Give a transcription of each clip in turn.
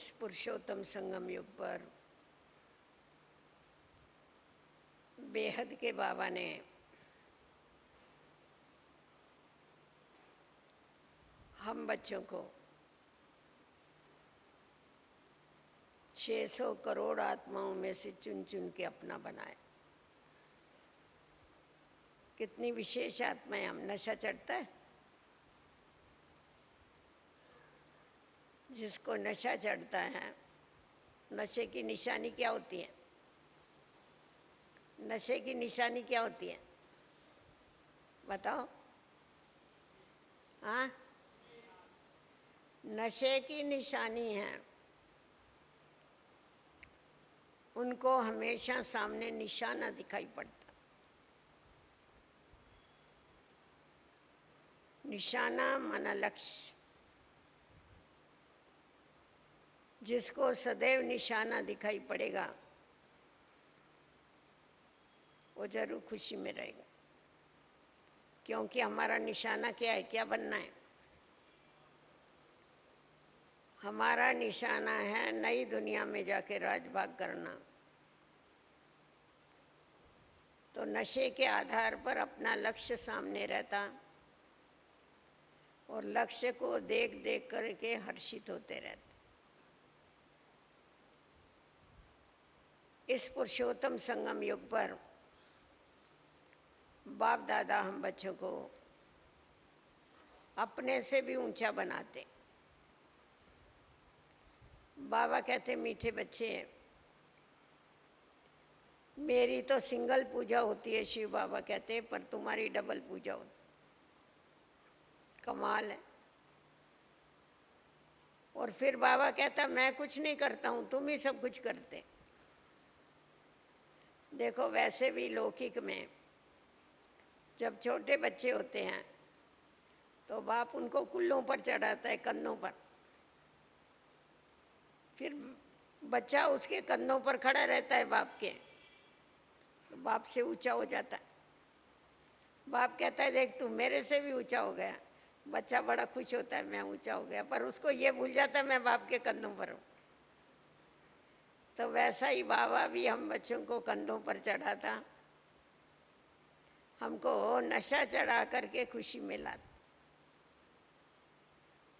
इस पुरुषोत्तम संगम युग पर बेहद के बाबा ने हम बच्चों को 600 करोड़ आत्माओं में से चुन चुन के अपना बनाए। कितनी विशेष आत्माएं। हम नशा चढ़ता है, जिसको नशा चढ़ता है, नशे की निशानी क्या होती है? नशे की निशानी क्या होती है बताओ? हाँ, नशे की निशानी है उनको हमेशा सामने निशाना दिखाई पड़ता। निशाना माना लक्ष्य। जिसको सदैव निशाना दिखाई पड़ेगा वो जरूर खुशी में रहेगा, क्योंकि हमारा निशाना क्या है? क्या बनना है? हमारा निशाना है नई दुनिया में जाके राजभाग करना। तो नशे के आधार पर अपना लक्ष्य सामने रहता और लक्ष्य को देख देख करके हर्षित होते रहते। इस पुरुषोत्तम संगम युग पर बाप दादा हम बच्चों को अपने से भी ऊंचा बनाते। बाबा कहते, मीठे बच्चे, मेरी तो सिंगल पूजा होती है, शिव बाबा कहते, पर तुम्हारी डबल पूजा होती। कमाल है। और फिर बाबा कहता, मैं कुछ नहीं करता हूं, तुम ही सब कुछ करते। देखो, वैसे भी लौकिक में जब छोटे बच्चे होते हैं तो बाप उनको कुल्लों पर चढ़ाता है, कंधों पर। फिर बच्चा उसके कंधों पर खड़ा रहता है बाप के, तो बाप से ऊंचा हो जाता है। बाप कहता है, देख तू मेरे से भी ऊंचा हो गया। बच्चा बड़ा खुश होता है, मैं ऊंचा हो गया, पर उसको ये भूल जाता है मैं बाप के कंधों पर हूं। तो वैसा ही बाबा भी हम बच्चों को कंधों पर चढ़ाता, हमको नशा चढ़ा करके खुशी मिलाता।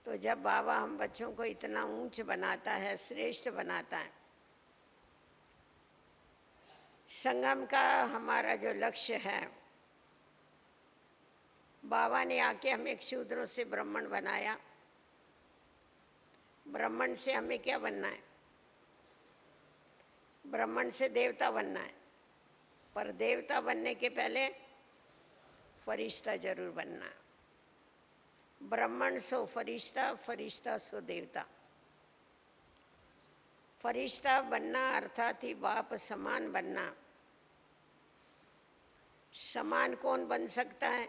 तो जब बाबा हम बच्चों को इतना ऊंच बनाता है, श्रेष्ठ बनाता है, संगम का हमारा जो लक्ष्य है, बाबा ने आके हमें शूद्रों से ब्राह्मण बनाया। ब्राह्मण से हमें क्या बनना है? ब्राह्मण से देवता बनना है, पर देवता बनने के पहले फरिश्ता जरूर बनना है। ब्राह्मण सो फरिश्ता, फरिश्ता सो देवता। फरिश्ता बनना अर्थात ही बाप समान बनना। समान कौन बन सकता है?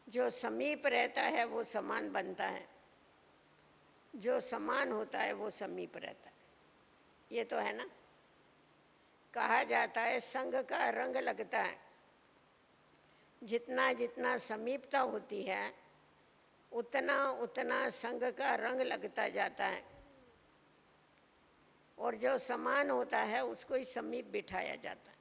जो समीप रहता है वो समान बनता है, जो समान होता है वो समीप रहता है। ये तो है ना। कहा जाता है संग का रंग लगता है। जितना जितना समीपता होती है उतना उतना संग का रंग लगता जाता है, और जो समान होता है उसको ही समीप बिठाया जाता है।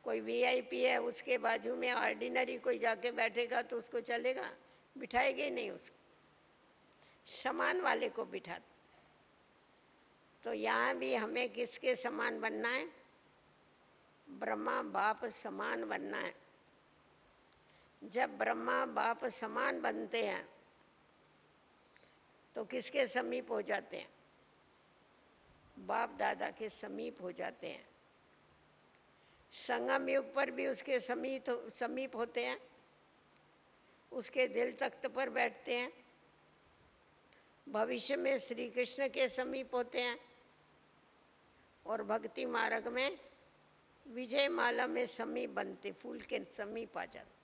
कोई वीआईपी है, उसके बाजू में ऑर्डिनरी कोई जाके बैठेगा तो उसको चलेगा? बिठाएंगे ही नहीं उसको, समान वाले को बिठाते। तो यहाँ भी हमें किसके समान बनना है? ब्रह्मा बाप समान बनना है। जब ब्रह्मा बाप समान बनते हैं तो किसके समीप हो जाते हैं? बाप दादा के समीप हो जाते हैं। संगम युग पर भी उसके समीप होते हैं, उसके दिल तख्त पर बैठते हैं। भविष्य में श्री कृष्ण के समीप होते हैं, और भक्ति मार्ग में विजय माला में समीप बनते, फूल के समीप आ जाते।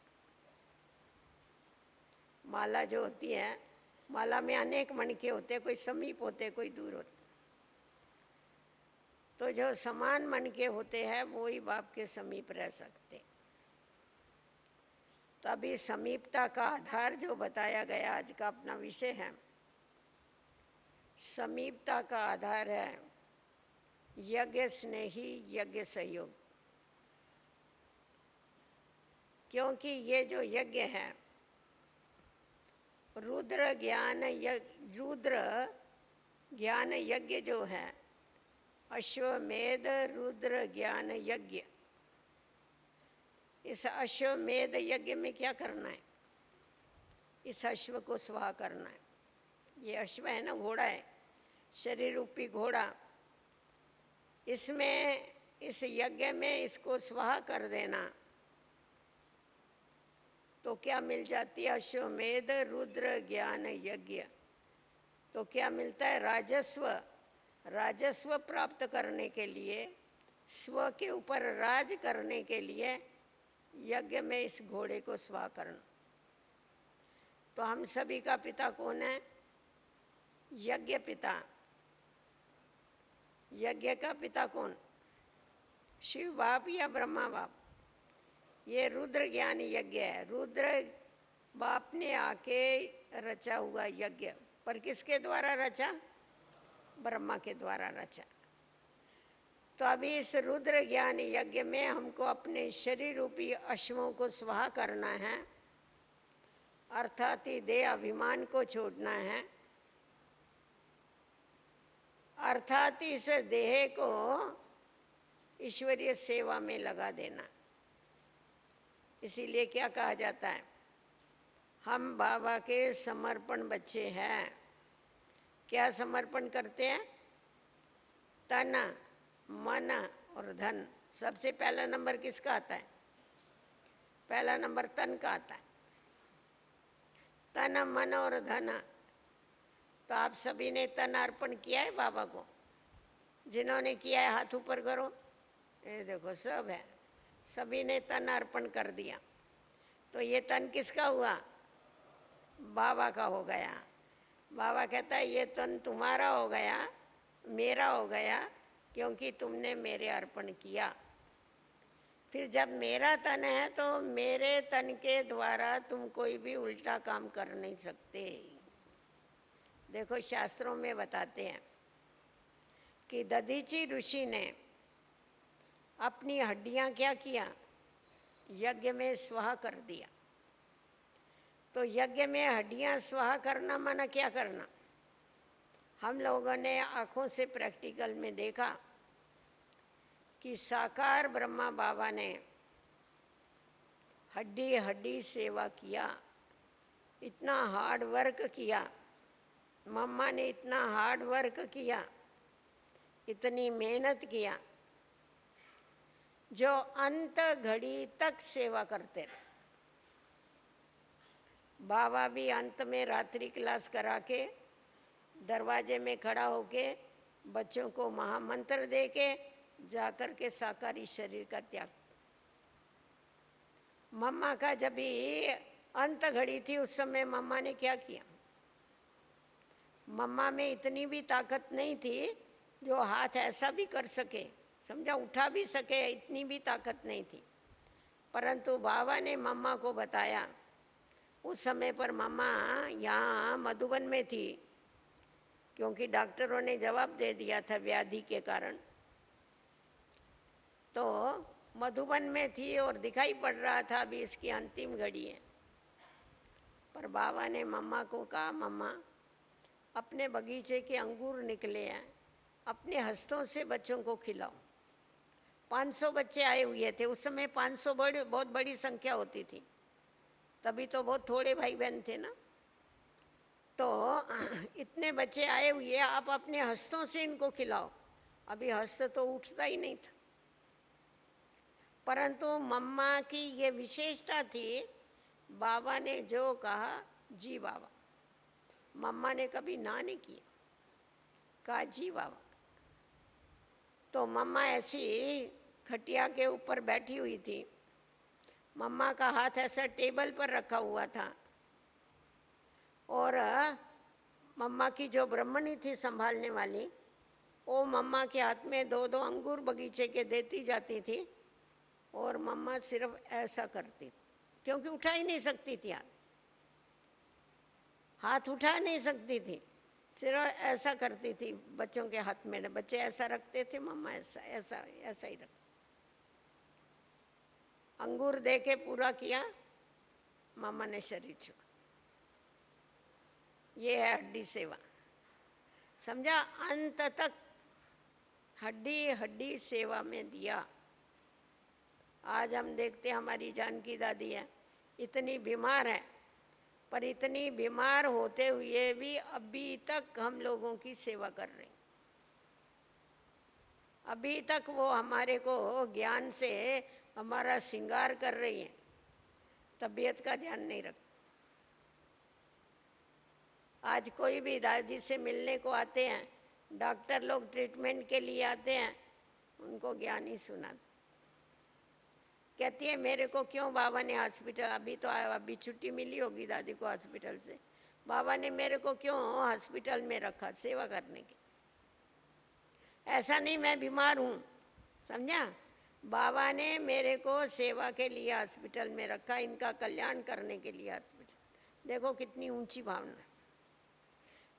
माला जो होती है, माला में अनेक मणके होते हैं, कोई समीप होते हैं, कोई दूर होते। तो जो समान मणके होते हैं वो ही बाप के समीप रह सकते। तो अभी समीपता का आधार जो बताया गया, आज का अपना विषय है, समीपता का आधार है यज्ञ स्नेही, यज्ञ सहयोग। क्योंकि ये जो यज्ञ है, रुद्र ज्ञान यज्ञ जो है, अश्वमेध रुद्र ज्ञान यज्ञ, इस अश्वमेध यज्ञ में क्या करना है? इस अश्व को स्वाहा करना है। ये अश्व है ना, घोड़ा है, शरीर रूपी घोड़ा। इसमें, इस यज्ञ में इसको स्वाहा कर देना तो क्या मिल जाती है? अश्वमेध रुद्र ज्ञान यज्ञ। तो क्या मिलता है? राजस्व। राजस्व प्राप्त करने के लिए, स्व के ऊपर राज करने के लिए यज्ञ में इस घोड़े को स्वाहा करना। तो हम सभी का पिता कौन है? यज्ञ पिता। यज्ञ का पिता कौन? शिव बाप या ब्रह्मा बाप? ये रुद्र ज्ञान यज्ञ है। रुद्र बाप ने आके रचा हुआ यज्ञ, पर किसके द्वारा रचा? ब्रह्मा के द्वारा रचा। तो अभी इस रुद्र ज्ञान यज्ञ में हमको अपने शरीर रूपी अश्वों को स्वाहा करना है, अर्थात देह अभिमान को छोड़ना है, अर्थात इस देह को ईश्वरीय सेवा में लगा देना। इसीलिए क्या कहा जाता है? हम बाबा के समर्पण बच्चे हैं। क्या समर्पण करते हैं? तन, मन और धन। सबसे पहला नंबर किसका आता है? पहला नंबर तन का आता है। तन, मन और धन। तो आप सभी ने तन अर्पण किया है बाबा को? जिन्होंने किया है हाथ ऊपर करो। ये देखो, सब है, सभी ने तन अर्पण कर दिया। तो ये तन किसका हुआ? बाबा का हो गया। बाबा कहता है ये तन तुम्हारा हो गया, मेरा हो गया, क्योंकि तुमने मेरे अर्पण किया। फिर जब मेरा तन है तो मेरे तन के द्वारा तुम कोई भी उल्टा काम कर नहीं सकते। देखो, शास्त्रों में बताते हैं कि दधीची ऋषि ने अपनी हड्डियां क्या किया? यज्ञ में स्वाहा कर दिया। तो यज्ञ में हड्डियां स्वाहा करना माना क्या करना? हम लोगों ने आंखों से प्रैक्टिकल में देखा कि साकार ब्रह्मा बाबा ने हड्डी हड्डी सेवा किया, इतना हार्ड वर्क किया। मम्मा ने इतना हार्ड वर्क किया, इतनी मेहनत किया, जो अंत घड़ी तक सेवा करते रहे। बाबा भी अंत में रात्रि क्लास करा के दरवाजे में खड़ा होके बच्चों को महामंत्र दे के जाकर के साकारी शरीर का त्याग। मम्मा का जब भी अंत घड़ी थी उस समय मम्मा ने क्या किया? मम्मा में इतनी भी ताकत नहीं थी जो हाथ ऐसा भी कर सके, समझा, उठा भी सके, इतनी भी ताकत नहीं थी। परंतु बाबा ने मम्मा को बताया। उस समय पर मम्मा यहाँ मधुबन में थी, क्योंकि डॉक्टरों ने जवाब दे दिया था व्याधि के कारण। तो मधुबन में थी और दिखाई पड़ रहा था अभी इसकी अंतिम घड़ी है। पर बाबा ने मम्मा को कहा, मम्मा अपने बगीचे के अंगूर निकले हैं, अपने हस्तों से बच्चों को खिलाओ। 500 बच्चे आए हुए थे उस समय। 500 बहुत बड़ी संख्या होती थी, तभी तो बहुत थोड़े भाई बहन थे ना। तो इतने बच्चे आए हुए, आप अपने हस्तों से इनको खिलाओ। अभी हस्त तो उठता ही नहीं था, परंतु मम्मा की ये विशेषता थी, बाबा ने जो कहा जी बाबा। मम्मा ने कभी ना नहीं किया, कहा जी बाबा। तो मम्मा ऐसी खटिया के ऊपर बैठी हुई थी, मम्मा का हाथ ऐसा टेबल पर रखा हुआ था, और मम्मा की जो ब्रह्मणी थी संभालने वाली, वो मम्मा के हाथ में 2-2 अंगूर बगीचे के देती जाती थी, और मम्मा सिर्फ ऐसा करती, क्योंकि उठा ही नहीं सकती थी, हाथ उठा नहीं सकती थी, सिर्फ ऐसा करती थी बच्चों के हाथ में, बच्चे ऐसा रखते थे, मम्मा ऐसा ऐसा ऐसा ही रख। अंगूर दे के पूरा किया, मम्मा ने शरीर छोड़ा। ये है हड्डी सेवा, समझा? अंत तक हड्डी हड्डी सेवा में दिया। आज हम देखते हमारी जानकी दादी है, इतनी बीमार है, पर इतनी बीमार होते हुए भी अभी तक हम लोगों की सेवा कर रही। अभी तक वो हमारे को ज्ञान से हमारा श्रृंगार कर रही है, तबीयत का ध्यान नहीं रख। आज कोई भी दादी से मिलने को आते हैं, डॉक्टर लोग ट्रीटमेंट के लिए आते हैं, उनको ज्ञान ही सुनाते। कहती है मेरे को क्यों बाबा ने हॉस्पिटल, अभी तो अभी छुट्टी मिली होगी दादी को हॉस्पिटल से, बाबा ने मेरे को क्यों हॉस्पिटल में रखा सेवा करने की? ऐसा नहीं मैं बीमार हूं, समझा? बाबा ने मेरे को सेवा के लिए हॉस्पिटल में रखा, इनका कल्याण करने के लिए हॉस्पिटल। देखो कितनी ऊंची भावना।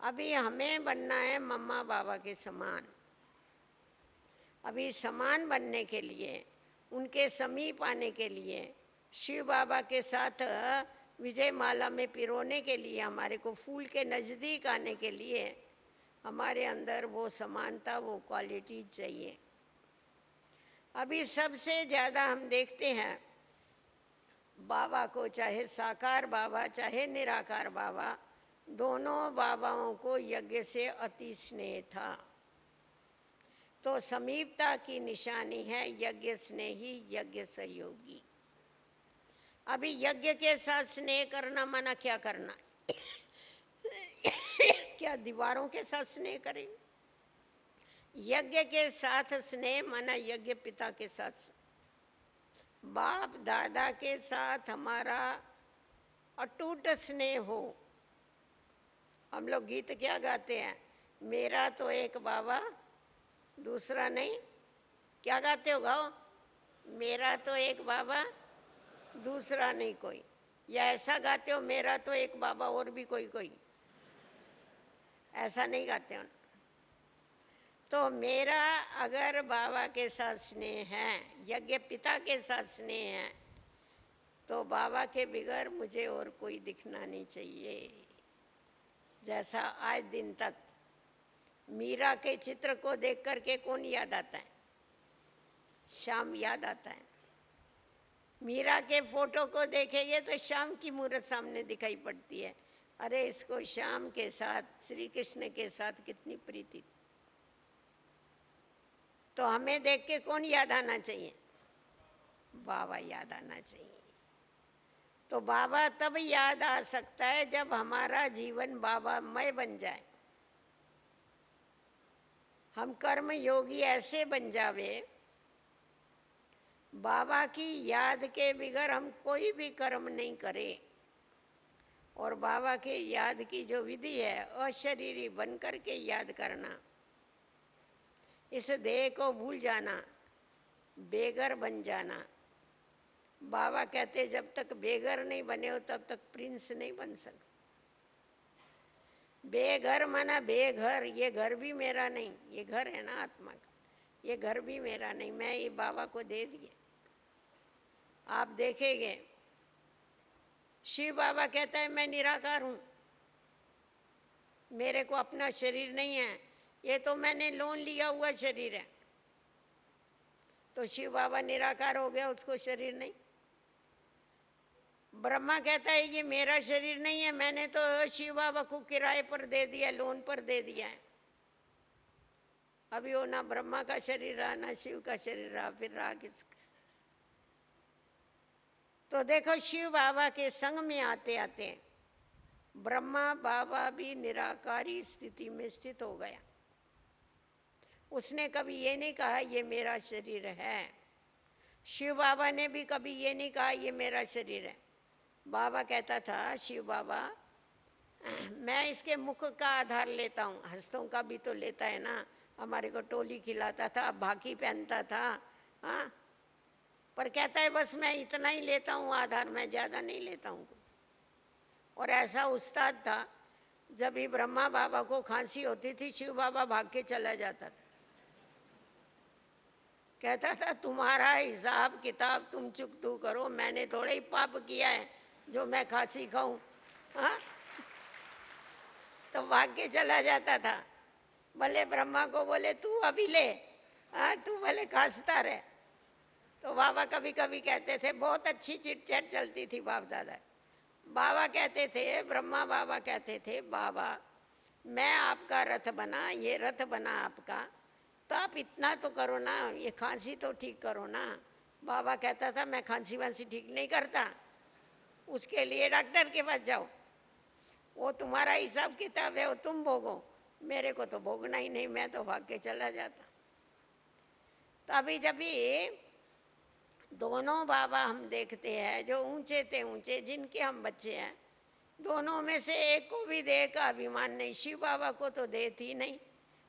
अभी हमें बनना है मम्मा बाबा के समान। अभी समान बनने के लिए, उनके समीप आने के लिए, शिव बाबा के साथ विजय माला में पिरोने के लिए, हमारे को फूल के नजदीक आने के लिए हमारे अंदर वो समानता, वो क्वालिटी चाहिए। अभी सबसे ज्यादा हम देखते हैं बाबा को, चाहे साकार बाबा चाहे निराकार बाबा, दोनों बाबाओं को यज्ञ से अति स्नेह था। तो समीपता की निशानी है यज्ञ स्नेही, यज्ञ सहयोगी। अभी यज्ञ के साथ स्नेह करना माना क्या करना? क्या दीवारों के साथ स्नेह करेंगे? यज्ञ के साथ स्नेह माना यज्ञ पिता के साथ, बाप दादा के साथ हमारा अटूट स्नेह हो। हम लोग गीत क्या गाते हैं? मेरा तो एक बाबा दूसरा नहीं। क्या गाते हो? गाओ, मेरा तो एक बाबा दूसरा नहीं कोई। या ऐसा गाते हो, मेरा तो एक बाबा और भी कोई कोई? ऐसा नहीं गाते हो। तो मेरा अगर बाबा के साथ स्नेह है, यज्ञ पिता के साथ स्नेह है, तो बाबा के बिगैर मुझे और कोई दिखना नहीं चाहिए। जैसा आज दिन तक मीरा के चित्र को देख करके कौन याद आता है? श्याम याद आता है। मीरा के फोटो को देखेंगे तो श्याम की मूर्त सामने दिखाई पड़ती है। अरे इसको श्याम के साथ, श्री कृष्ण के साथ कितनी प्रीति। तो हमें देख के कौन याद आना चाहिए? बाबा याद आना चाहिए। तो बाबा तब याद आ सकता है जब हमारा जीवन बाबामय बन जाए। हम कर्म योगी ऐसे बन जावे, बाबा की याद के बिगैर हम कोई भी कर्म नहीं करें। और बाबा के याद की जो विधि है, अशरीरी बन करके याद करना, इस देह को भूल जाना, बेघर बन जाना। बाबा कहते जब तक बेघर नहीं बने हो तब तक प्रिंस नहीं बन सकते। बेघर माना बेघर, ये घर भी मेरा नहीं, ये घर है ना आत्मा का, ये घर भी मेरा नहीं, मैं ये बाबा को दे दिए। आप देखेंगे शिव बाबा कहता है मैं निराकार हूं, मेरे को अपना शरीर नहीं है, ये तो मैंने लोन लिया हुआ शरीर है। तो शिव बाबा निराकार हो गया, उसको शरीर नहीं। ब्रह्मा कहता है ये मेरा शरीर नहीं है, मैंने तो शिव बाबा को किराए पर दे दिया, लोन पर दे दिया है। अभी वो ना ब्रह्मा का शरीर रहा ना शिव का शरीर रहा, फिर रहा किसका? तो देखो शिव बाबा के संग में आते आते ब्रह्मा बाबा भी निराकारी स्थिति में स्थित हो गया। उसने कभी ये नहीं कहा ये मेरा शरीर है। शिव बाबा ने भी कभी ये नहीं कहा ये मेरा शरीर है। बाबा कहता था शिव बाबा, मैं इसके मुख का आधार लेता हूँ, हस्तों का भी तो लेता है ना। हमारे को टोली खिलाता था, भाकी पहनता था, हाँ, पर कहता है बस मैं इतना ही लेता हूँ आधार, मैं ज्यादा नहीं लेता हूँ कुछ। और ऐसा उस्ताद था, जब भी ब्रह्मा बाबा को खांसी होती थी, शिव बाबा भाग के चला जाता था, कहता था तुम्हारा हिसाब किताब तुम चुकतू करो, मैंने थोड़ा ही पाप किया है जो मैं खांसी खाऊं। हाँ, तो भाग के चला जाता था। भले ब्रह्मा को बोले तू अभी ले, हाँ तू भले खांसता रहे। तो बाबा कभी कभी कहते थे, बहुत अच्छी चिट चैट चलती थी बाप दादा। बाबा कहते थे, ब्रह्मा बाबा कहते थे, बाबा मैं आपका रथ बना, ये रथ बना आपका, तो आप इतना तो करो ना, ये खांसी तो ठीक करो ना। बाबा कहता था मैं खांसी वांसी ठीक नहीं करता, उसके लिए डॉक्टर के पास जाओ, वो तुम्हारा हिसाब किताब है, वो तुम भोगो, मेरे को तो भोगना ही नहीं, मैं तो भाग के चला जाता। तो अभी जब भी दोनों बाबा हम देखते हैं, जो ऊंचे थे ऊंचे, जिनके हम बच्चे हैं, दोनों में से एक को भी देह का अभिमान नहीं। शिव बाबा को तो देह थी नहीं,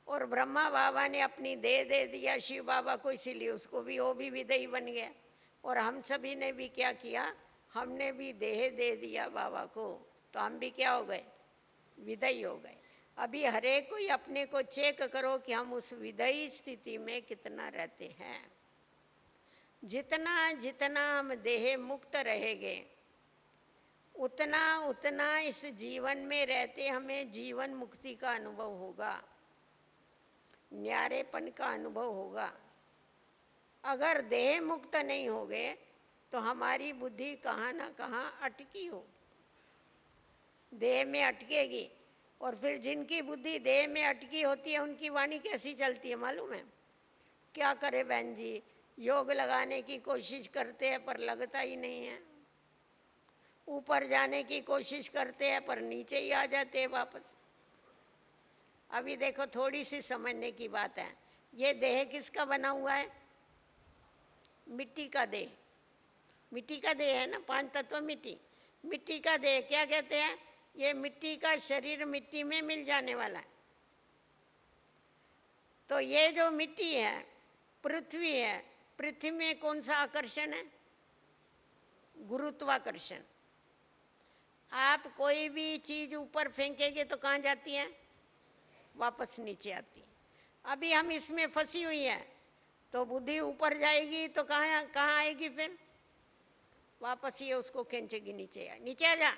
और ब्रह्मा बाबा ने अपनी देह दे दिया शिव बाबा को, इसीलिए उसको भी, वो भी विदेही बन गया। और हम सभी ने भी क्या किया, हमने भी देह दे दिया बाबा को, तो हम भी क्या हो गए, विदेही हो गए। अभी हरेक कोई अपने को चेक करो कि हम उस विदेही स्थिति में कितना रहते हैं। जितना जितना हम देह मुक्त रहेंगे, उतना उतना इस जीवन में रहते हमें जीवन मुक्ति का अनुभव होगा, न्यारेपन का अनुभव होगा। अगर देह मुक्त नहीं होगे तो हमारी बुद्धि कहाँ ना कहाँ अटकी हो, देह में अटकेगी। और फिर जिनकी बुद्धि देह में अटकी होती है, उनकी वाणी कैसी चलती है मालूम है? क्या करे बहन जी, योग लगाने की कोशिश करते हैं पर लगता ही नहीं है, ऊपर जाने की कोशिश करते हैं पर नीचे ही आ जाते हैं वापस। अभी देखो, थोड़ी सी समझने की बात है, ये देह किसका बना हुआ है? मिट्टी का देह। मिट्टी का देह है ना, 5 तत्व मिट्टी। मिट्टी का देह क्या कहते हैं? ये मिट्टी का शरीर मिट्टी में मिल जाने वाला है। तो ये जो मिट्टी है, पृथ्वी है, पृथ्वी में कौन सा आकर्षण है? गुरुत्वाकर्षण। आप कोई भी चीज ऊपर फेंकेंगे तो कहाँ जाती है? वापस नीचे आती है। अभी हम इसमें फंसी हुई है, तो बुद्धि ऊपर जाएगी तो कहाँ कहाँ आएगी? फिर वापस ये उसको खींचेगी नीचे, नीचे आ जा।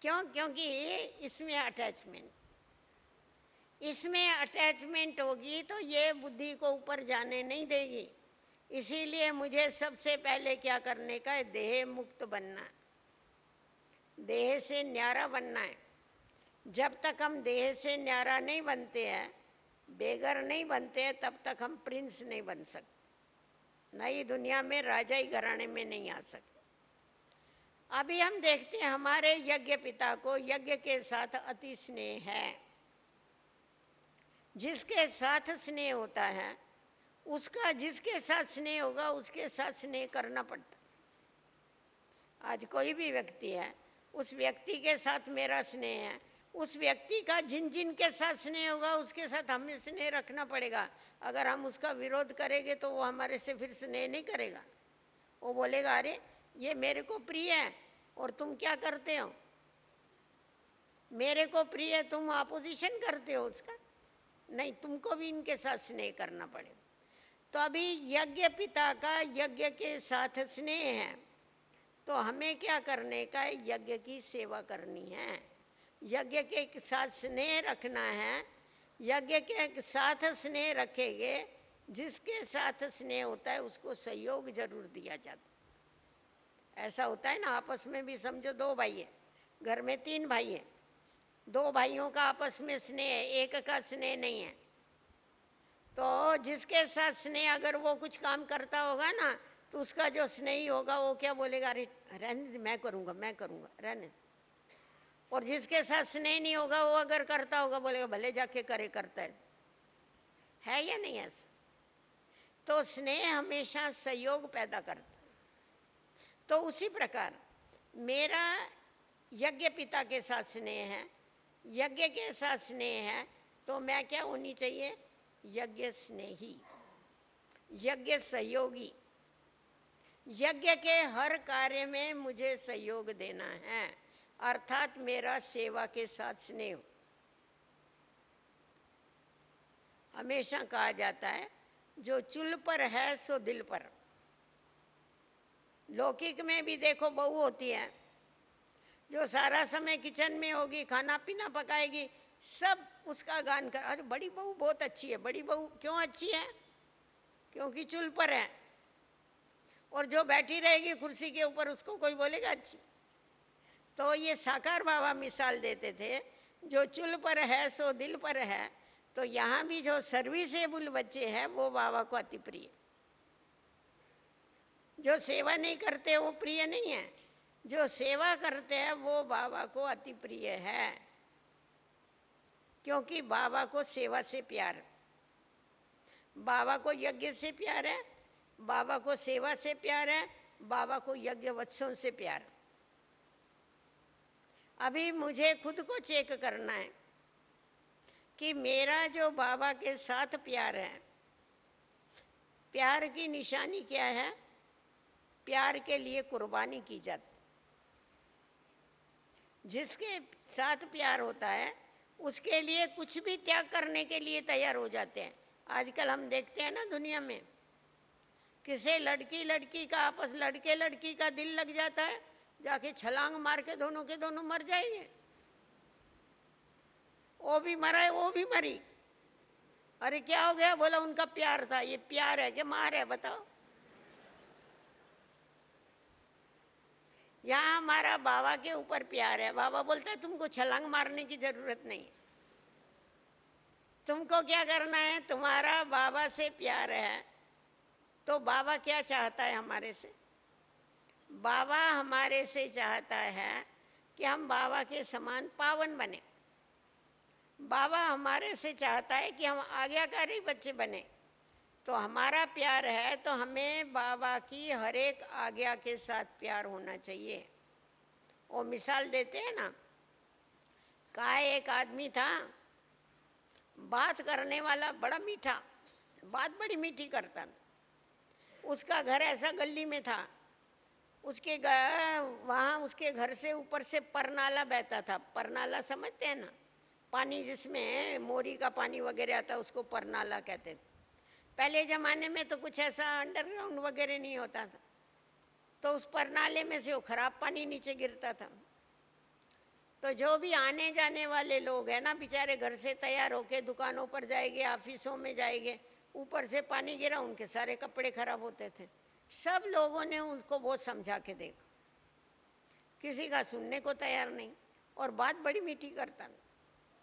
क्यों? क्योंकि इसमें अटैचमेंट होगी तो ये बुद्धि को ऊपर जाने नहीं देगी। इसीलिए मुझे सबसे पहले क्या करने का है? देह मुक्त बनना, देह से न्यारा बनना है। जब तक हम देह से न्यारा नहीं बनते हैं, बेगर नहीं बनते हैं, तब तक हम प्रिंस नहीं बन सकते, नई दुनिया में राजाई घराने में नहीं आ सकते। अभी हम देखते हैं हमारे यज्ञ पिता को यज्ञ के साथ अति स्नेह है। जिसके साथ स्नेह होता है, उसका जिसके साथ स्नेह होगा उसके साथ स्नेह करना पड़ता। आज कोई भी व्यक्ति है, उस व्यक्ति के साथ मेरा स्नेह है, उस व्यक्ति का जिन जिन के साथ स्नेह होगा उसके साथ हमें स्नेह रखना पड़ेगा। अगर हम उसका विरोध करेंगे तो वो हमारे से फिर स्नेह नहीं करेगा। वो बोलेगा अरे ये मेरे को प्रिय है और तुम क्या करते हो? मेरे को प्रिय है, तुम अपोजिशन करते हो उसका। नहीं, तुमको भी इनके साथ स्नेह करना पड़ेगा। तो अभी यज्ञ पिता का यज्ञ के साथ स्नेह है, तो हमें क्या करने का है? यज्ञ की सेवा करनी है, यज्ञ के साथ स्नेह रखना है। यज्ञ के साथ स्नेह रखेंगे, जिसके साथ स्नेह होता है उसको सहयोग जरूर दिया जाता है। ऐसा होता है ना, आपस में भी समझो 2 भाई है, घर में 3 भाई है, 2 भाइयों का आपस में स्नेह है, एक का स्नेह नहीं है। तो जिसके साथ स्नेह, अगर वो कुछ काम करता होगा ना, तो उसका जो स्नेही होगा वो क्या बोलेगा? अरे रहने दे, मैं करूंगा रहने। और जिसके साथ स्नेह नहीं होगा, वो अगर करता होगा बोलेगा भले जाके करे, करता है या नहीं ऐसा? तो स्नेह हमेशा सहयोग पैदा करता है। तो उसी प्रकार मेरा यज्ञ पिता के साथ स्नेह है, यज्ञ के साथ स्नेह है, तो मैं क्या होनी चाहिए? यज्ञ स्नेही, यज्ञ सहयोगी। यज्ञ के हर कार्य में मुझे सहयोग देना है। अर्थात मेरा सेवा के साथ स्नेह। हमेशा कहा जाता है जो चुल पर है सो दिल पर। लौकिक में भी देखो बहू होती है जो सारा समय किचन में होगी, खाना पीना पकाएगी, सब उसका गान कर, अरे बड़ी बहू बहुत अच्छी है, बड़ी बहू क्यों अच्छी है? क्योंकि चुल पर है। और जो बैठी रहेगी कुर्सी के ऊपर उसको कोई बोलेगा अच्छी? तो ये साकार बाबा मिसाल देते थे, जो चुल पर है सो दिल पर है। तो यहां भी जो सर्विसेबल बच्चे हैं वो बाबा को अति प्रिय। जो सेवा नहीं करते वो प्रिय नहीं है, जो सेवा करते हैं वो बाबा को अति प्रिय है। क्योंकि बाबा को सेवा से प्यार, बाबा को यज्ञ से प्यार है, बाबा को सेवा से प्यार है, बाबा को यज्ञ वत्सों से प्यार। अभी मुझे खुद को चेक करना है कि मेरा जो बाबा के साथ प्यार है, प्यार की निशानी क्या है? प्यार के लिए कुर्बानी की जाती। जिसके साथ प्यार होता है उसके लिए कुछ भी त्याग करने के लिए तैयार हो जाते हैं। आजकल हम देखते हैं ना दुनिया में, किसी लड़की लड़की का आपस, लड़के लड़की का दिल लग जाता है, जाके छलांग मार के दोनों के दोनों मर जाएंगे। वो भी मरा है, वो भी मरी। अरे क्या हो गया? बोला उनका प्यार था। ये प्यार है कि मार है? बताओ। यहां हमारा बाबा के ऊपर प्यार है। बाबा बोलता है तुमको छलांग मारने की जरूरत नहीं, तुमको क्या करना है? तुम्हारा बाबा से प्यार है तो बाबा क्या चाहता है हमारे से? बाबा हमारे से चाहता है कि हम बाबा के समान पावन बने। बाबा हमारे से चाहता है कि हम आज्ञाकारी बच्चे बने। तो हमारा प्यार है तो हमें बाबा की हर एक आज्ञा के साथ प्यार होना चाहिए। वो मिसाल देते हैं ना, कहा एक आदमी था, बात करने वाला, बड़ा मीठा, बात बड़ी मीठी करता था। उसका घर ऐसा गली में था, उसके वहां उसके घर से ऊपर से परनाला बहता था। परनाला समझते हैं ना? पानी जिसमें मोरी का पानी वगैरह आता है उसको परनाला कहते थे। पहले जमाने में तो कुछ ऐसा अंडरग्राउंड वगैरह नहीं होता था, तो उस परनाले में से वो खराब पानी नीचे गिरता था। तो जो भी आने जाने वाले लोग हैं ना, बेचारे घर से तैयार होके दुकानों पर जाएंगे, ऑफिसों में जाएंगे, ऊपर से पानी गिरा, उनके सारे कपड़े खराब होते थे। सब लोगों ने उनको बहुत समझा के देखा, किसी का सुनने को तैयार नहीं, और बात बड़ी मीठी करता।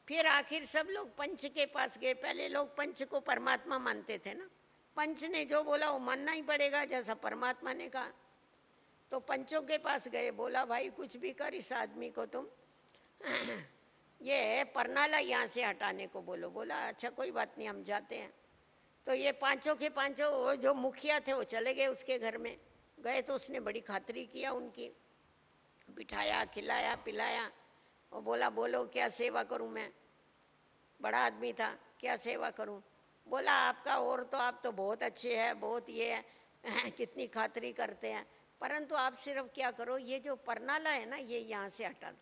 फिर आखिर सब लोग पंच के पास गए। पहले लोग पंच को परमात्मा मानते थे ना, पंच ने जो बोला वो मानना ही पड़ेगा, जैसा परमात्मा ने कहा। तो पंचों के पास गए, बोला भाई कुछ भी कर, इस आदमी को तुम ये परनाला यहाँ से हटाने को बोलो। बोला अच्छा कोई बात नहीं, हम जाते हैं। तो ये पांचों के पांचों, वो जो मुखिया थे वो चले गए उसके घर में। गए तो उसने बड़ी खातिरी किया उनकी, बिठाया, खिलाया, पिलाया, और बोला बोलो क्या सेवा करूं मैं? बड़ा आदमी था, क्या सेवा करूं? बोला आपका, और तो आप तो बहुत अच्छे हैं, बहुत ये है कितनी खातिरी करते हैं, परंतु आप सिर्फ क्या करो, ये जो परनाला है ना ये यहाँ से हटा दो,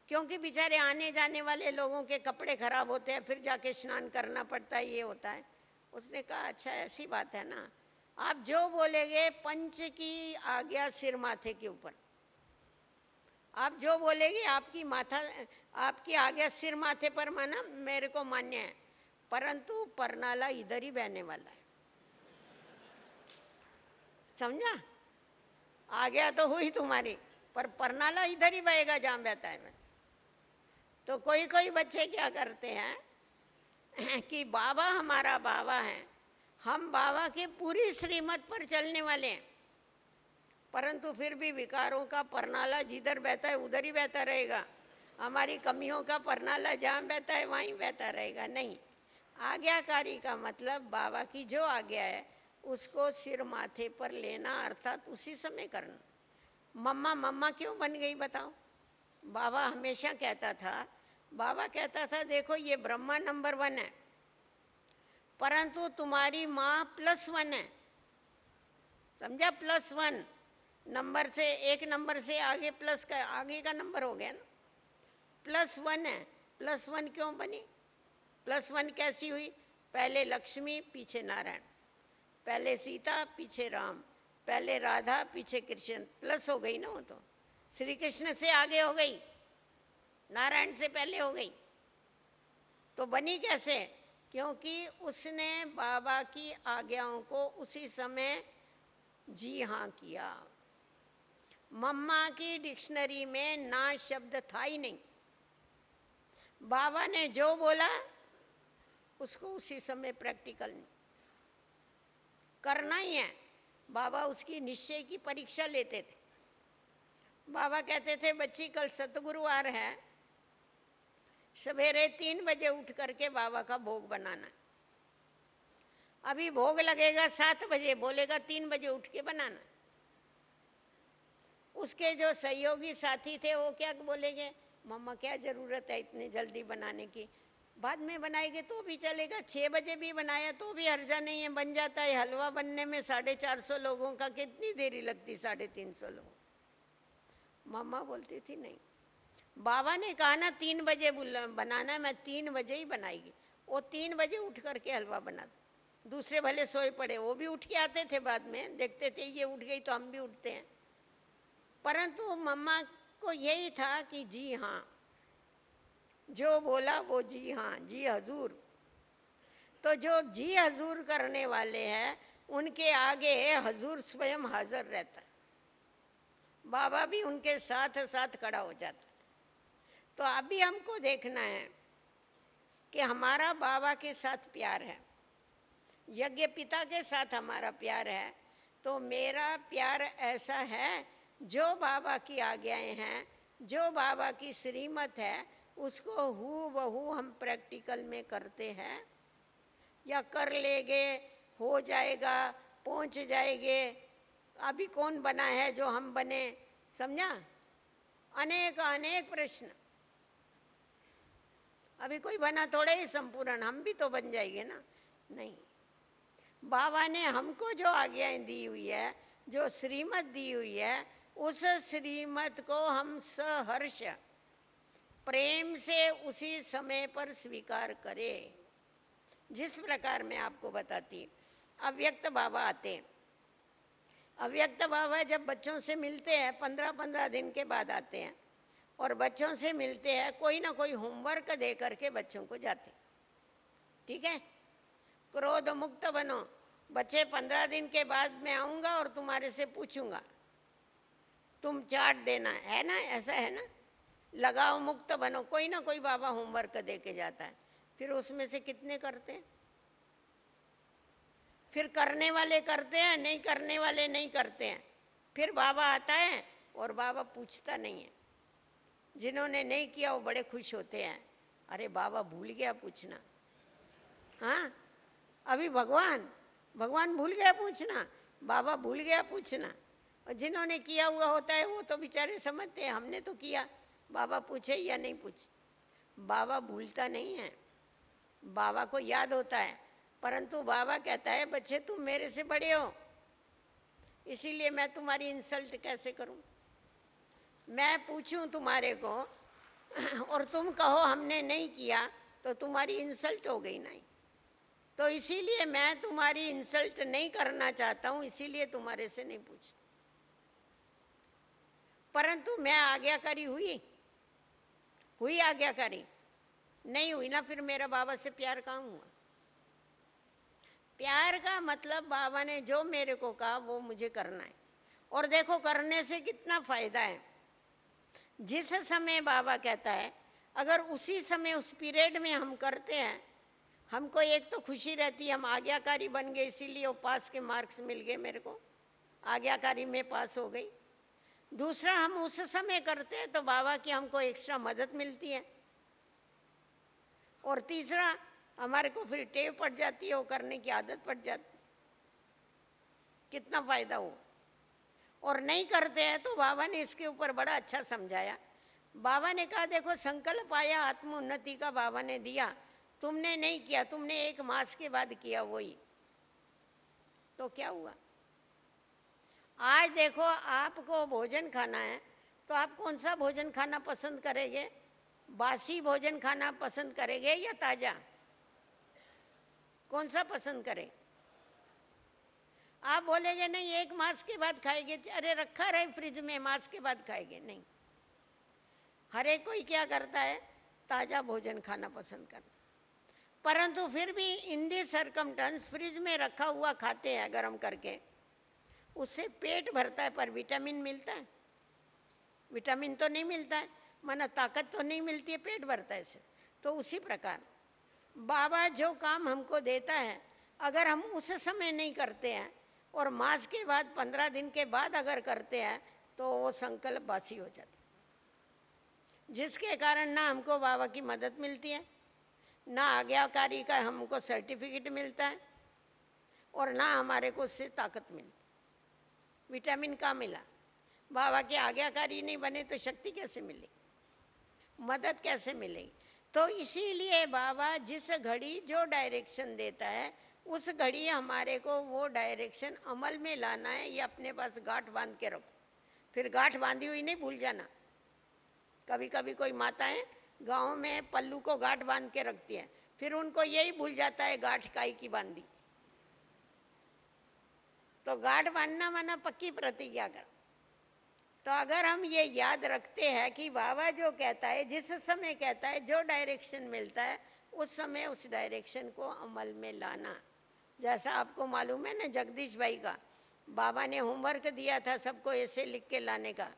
क्योंकि बेचारे आने जाने वाले लोगों के कपड़े खराब होते हैं, फिर जाके स्नान करना पड़ता है, ये होता है। उसने कहा अच्छा ऐसी बात है ना, आप जो बोलेंगे, पंच की आज्ञा सिर माथे के ऊपर, आप जो बोलेंगे, आपकी आज्ञा सिर माथे पर माना, मेरे को मान्य है, परंतु परनाला इधर ही बहने वाला है। समझा? आज्ञा तो हुई तुम्हारी, पर परनाला इधर ही बहेगा जहां बहता है। तो कोई कोई बच्चे क्या करते हैं कि बाबा हमारा बाबा है, हम बाबा के पूरी श्रीमत पर चलने वाले हैं, परंतु फिर भी विकारों का परनाला जिधर बहता है उधर ही बहता रहेगा, हमारी कमियों का परनाला जहां बहता है वहीं बहता रहेगा। नहीं, आज्ञाकारी का मतलब बाबा की जो आज्ञा है उसको सिर माथे पर लेना, अर्थात उसी समय करना। मम्मा मम्मा क्यों बन गई बताओ? बाबा हमेशा कहता था, बाबा कहता था देखो ये ब्रह्मा नंबर 1 है, परंतु तुम्हारी माँ +1 है। समझा? +1। नंबर से, एक नंबर से आगे प्लस का आगे का नंबर हो गया ना, +1 है। +1 क्यों बनी? +1 कैसी हुई? पहले लक्ष्मी पीछे नारायण, पहले सीता पीछे राम, पहले राधा पीछे कृष्ण, प्लस हो गई ना वो तो। श्री कृष्ण से आगे हो गई, नारायण से पहले हो गई। तो बनी कैसे? क्योंकि उसने बाबा की आज्ञाओं को उसी समय जी हाँ किया। मम्मा की डिक्शनरी में ना शब्द था ही नहीं, बाबा ने जो बोला उसको उसी समय प्रैक्टिकल करना ही है। बाबा उसकी निश्चय की परीक्षा लेते थे। बाबा कहते थे, बच्ची कल सतगुरुवार है, सवेरे 3 बजे उठ करके बाबा का भोग बनाना। अभी भोग लगेगा 7 बजे, बोलेगा 3 बजे उठ के बनाना। उसके जो सहयोगी साथी थे वो क्या बोलेंगे, मम्मा क्या जरूरत है इतनी जल्दी बनाने की, बाद में बनाएंगे तो भी चलेगा, 6 बजे भी बनाया तो भी हर्जा नहीं है, बन जाता है। हलवा बनने में 450 लोगों का कितनी देरी लगती, 350 लोग। मम्मा बोलती थी नहीं, बाबा ने कहा ना 3 बजे बनाना, मैं 3 बजे ही बनाएगी। वो 3 बजे उठ करके हलवा बना। दूसरे भले सोए पड़े, वो भी उठ के आते थे, बाद में देखते थे ये उठ गई तो हम भी उठते हैं। परंतु मम्मा को यही था कि जी हाँ, जो बोला वो जी हाँ, जी हजूर। तो जो जी हजूर करने वाले हैं उनके आगे हजूर स्वयं हाजिर रहता है, बाबा भी उनके साथ साथ खड़ा हो जाता है। तो अभी हमको देखना है कि हमारा बाबा के साथ प्यार है, यज्ञ पिता के साथ हमारा प्यार है। तो मेरा प्यार ऐसा है, जो बाबा की आज्ञाएं हैं, जो बाबा की श्रीमत है, उसको हूबहू हम प्रैक्टिकल में करते हैं या कर लेंगे, हो जाएगा, पहुंच जाएंगे। अभी कौन बना है जो हम बने, समझा? अनेक अनेक प्रश्न। अभी कोई बना थोड़े ही संपूर्ण, हम भी तो बन जाएंगे ना। नहीं, बाबा ने हमको जो आज्ञाएं दी हुई है, जो श्रीमत दी हुई है, उस श्रीमत को हम सहर्ष प्रेम से उसी समय पर स्वीकार करें। जिस प्रकार मैं आपको बताती, अव्यक्त बाबा आते हैं। अव्यक्त बाबा जब बच्चों से मिलते हैं, 15-15 दिन के बाद आते हैं और बच्चों से मिलते हैं, कोई ना कोई होमवर्क दे करके बच्चों को जाते। ठीक है, क्रोध मुक्त बनो बच्चे, 15 दिन के बाद मैं आऊंगा और तुम्हारे से पूछूंगा, तुम चार्ट देना है ना, ऐसा है ना। लगाव मुक्त बनो, कोई ना कोई बाबा होमवर्क दे के जाता है। फिर उसमें से कितने करते हैं? फिर करने वाले करते हैं, नहीं करने वाले नहीं करते हैं। फिर बाबा आता है और बाबा पूछता नहीं है। जिन्होंने नहीं किया वो बड़े खुश होते हैं, अरे बाबा भूल गया पूछना। हाँ, अभी भगवान भगवान भूल गया पूछना, बाबा भूल गया पूछना। और जिन्होंने किया हुआ होता है वो तो बेचारे समझते हैं हमने तो किया, बाबा पूछे या नहीं पूछे। बाबा भूलता नहीं है, बाबा को याद होता है। परंतु बाबा कहता है, बच्चे तुम मेरे से बड़े हो, इसीलिए मैं तुम्हारी इंसल्ट कैसे करूं। मैं पूछूं तुम्हारे को और तुम कहो हमने नहीं किया, तो तुम्हारी इंसल्ट हो गई नहीं। तो इसीलिए मैं तुम्हारी इंसल्ट नहीं करना चाहता हूं, इसीलिए तुम्हारे से नहीं पूछता। परंतु मैं आज्ञाकारी हुई आज्ञाकारी नहीं हुई ना, फिर मेरा बाबा से प्यार कहाँ हुआ? प्यार का मतलब बाबा ने जो मेरे को कहा वो मुझे करना है। और देखो करने से कितना फायदा है। जिस समय बाबा कहता है, अगर उसी समय उस पीरियड में हम करते हैं, हमको एक तो खुशी रहती है, हम आज्ञाकारी बन गए, इसीलिए वो पास के मार्क्स मिल गए मेरे को, आज्ञाकारी में पास हो गई। दूसरा, हम उस समय करते हैं तो बाबा की हमको एक्स्ट्रा मदद मिलती है। और तीसरा, हमारे को फिर टेव पड़ जाती है, वो करने की आदत पड़ जाती। कितना फायदा हो। और नहीं करते हैं तो बाबा ने इसके ऊपर बड़ा अच्छा समझाया। बाबा ने कहा, देखो संकल्प आया आत्मोन्नति का, बाबा ने दिया, तुमने नहीं किया, तुमने 1 मास के बाद किया वही, तो क्या हुआ? आज देखो आपको भोजन खाना है तो आप कौन सा भोजन खाना पसंद करेंगे? बासी भोजन खाना पसंद करेंगे या ताजा? कौन सा पसंद करें? आप बोलेंगे नहीं एक मास के बाद खाएंगे, अरे रखा रहे फ्रिज में, मास के बाद खाएंगे नहीं। हर एक कोई क्या करता है, ताजा भोजन खाना पसंद करता, परंतु फिर भी इन दी सरकमस्टेंस फ्रिज में रखा हुआ खाते हैं गर्म करके, उससे पेट भरता है पर विटामिन मिलता है? विटामिन तो नहीं मिलता है, माना ताकत तो नहीं मिलती है, पेट भरता है इससे। तो उसी प्रकार बाबा जो काम हमको देता है, अगर हम उस समय नहीं करते हैं और मास के बाद 15 दिन के बाद अगर करते हैं तो वो संकल्प बासी हो जाता है, जिसके कारण ना हमको बाबा की मदद मिलती है, ना आज्ञाकारी का हमको सर्टिफिकेट मिलता है, और ना हमारे को उससे ताकत मिलती। विटामिन कहाँ मिला? बाबा के आज्ञाकारी नहीं बने तो शक्ति कैसे मिलेगी, मदद कैसे मिलेगी? तो इसीलिए बाबा जिस घड़ी जो डायरेक्शन देता है, उस घड़ी हमारे को वो डायरेक्शन अमल में लाना है। ये अपने पास गांठ बांध के रखो, फिर गांठ बांधी हुई नहीं भूल जाना। कभी कभी कोई माताएं गांव में पल्लू को गांठ बांध के रखती है, फिर उनको यही भूल जाता है गांठ काई की बांधी। तो गांठ बांधना माना पक्की प्रतिज्ञा कर। तो अगर हम ये याद रखते हैं कि बाबा जो कहता है, जिस समय कहता है, जो डायरेक्शन मिलता है, उस समय उस डायरेक्शन को अमल में लाना। जैसा आपको मालूम है ना, जगदीश भाई का बाबा ने होमवर्क दिया था सबको ऐसे लिख के लाने का,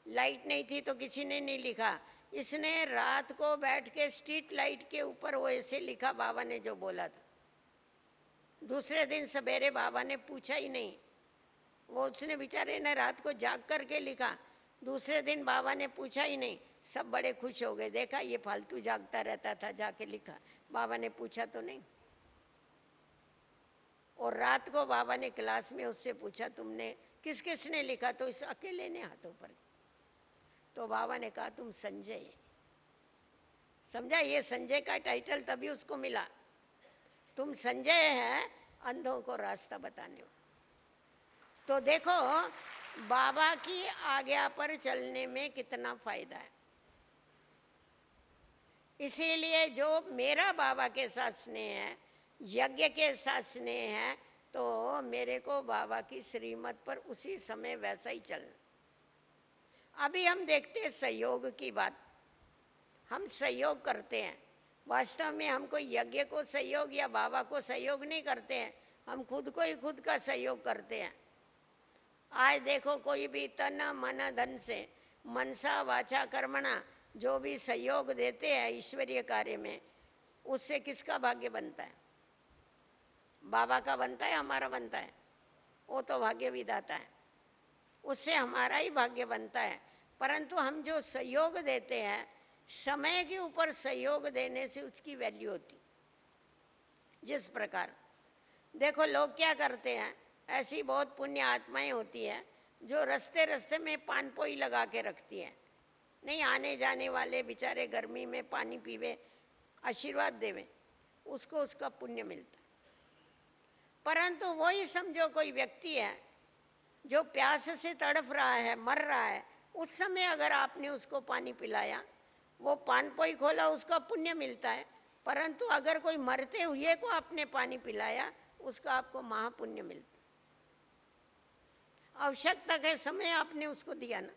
लाइट नहीं थी तो किसी ने नहीं लिखा, इसने रात को बैठ के स्ट्रीट लाइट के ऊपर वो ऐसे लिखा बाबा ने जो बोला था। दूसरे दिन सवेरे बाबा ने पूछा ही नहीं, वो उसने बेचारे ने रात को जाग करके लिखा। दूसरे दिन बाबा ने पूछा ही नहीं, सब बड़े खुश हो गए, देखा ये फालतू जागता रहता था, जाके लिखा, बाबा ने पूछा तो नहीं। और रात को बाबा ने क्लास में उससे पूछा तुमने किस किसने लिखा, तो इस अकेले ने हाथों पर। तो बाबा ने कहा तुम संजय। समझा, ये संजय का टाइटल तभी उसको मिला, तुम संजय है अंधों को रास्ता बताने वाले। तो देखो बाबा की आज्ञा पर चलने में कितना फायदा है। इसीलिए जो मेरा बाबा के साथ स्नेह है, यज्ञ के साथ स्नेह है, तो मेरे को बाबा की श्रीमत पर उसी समय वैसा ही चलना। अभी हम देखते हैं सहयोग की बात, हम सहयोग करते हैं, वास्तव में हम कोई यज्ञ को सहयोग या बाबा को सहयोग नहीं करते हैं, हम खुद को ही खुद का सहयोग करते हैं। आज देखो कोई भी तन मन धन से, मनसा वाचा कर्मणा जो भी सहयोग देते हैं ईश्वरीय कार्य में, उससे किसका भाग्य बनता है? बाबा का बनता है, हमारा बनता है? वो तो भाग्य विधाता है, उससे हमारा ही भाग्य बनता है। परंतु हम जो सहयोग देते हैं, समय के ऊपर सहयोग देने से उसकी वैल्यू होती। जिस प्रकार देखो लोग क्या करते हैं, ऐसी बहुत पुण्य आत्माएं होती है जो रास्ते रास्ते में पान पोई लगा के रखती है, नहीं आने जाने वाले बेचारे गर्मी में पानी पीवे, आशीर्वाद देवे, उसको उसका पुण्य मिलता है। परंतु वही समझो कोई व्यक्ति है जो प्यास से तड़फ रहा है, मर रहा है, उस समय अगर आपने उसको पानी पिलाया, वो पान पोई खोला, उसका पुण्य मिलता है। परंतु अगर कोई मरते हुए को आपने पानी पिलाया, उसका आपको महापुण्य मिलता। आवश्यकता के समय आपने उसको दिया ना,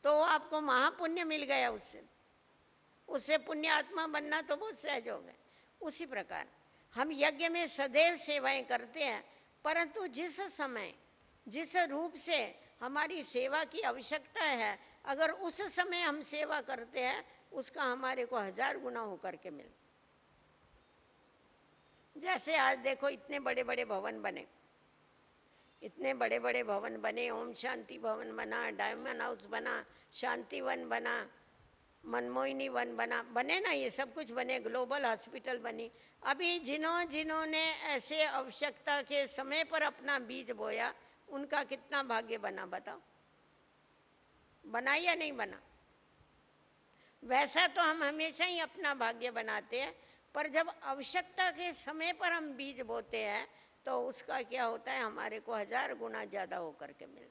तो आपको महापुण्य मिल गया उससे। उससे पुण्य आत्मा बनना तो बहुत सहज हो गया। उसी प्रकार हम यज्ञ में सदैव सेवाएं करते हैं, परंतु जिस समय जिस रूप से हमारी सेवा की आवश्यकता है, अगर उस समय हम सेवा करते हैं, उसका हमारे को 1000 गुना होकर के मिलता। जैसे आज देखो इतने बड़े बड़े भवन बने, इतने बड़े बड़े भवन बने, ओम शांति भवन बना, डायमंड हाउस बना, शांति वन बना, मनमोहिनी वन बना, बने ना, ये सब कुछ बने, ग्लोबल हॉस्पिटल बनी। अभी जिन्होंने ऐसे आवश्यकता के समय पर अपना बीज बोया, उनका कितना भाग्य बना बताओ? बना या नहीं बना? वैसा तो हम हमेशा ही अपना भाग्य बनाते हैं, पर जब आवश्यकता के समय पर हम बीज बोते हैं तो उसका क्या होता है, हमारे को 1000 गुना ज्यादा होकर के मिल।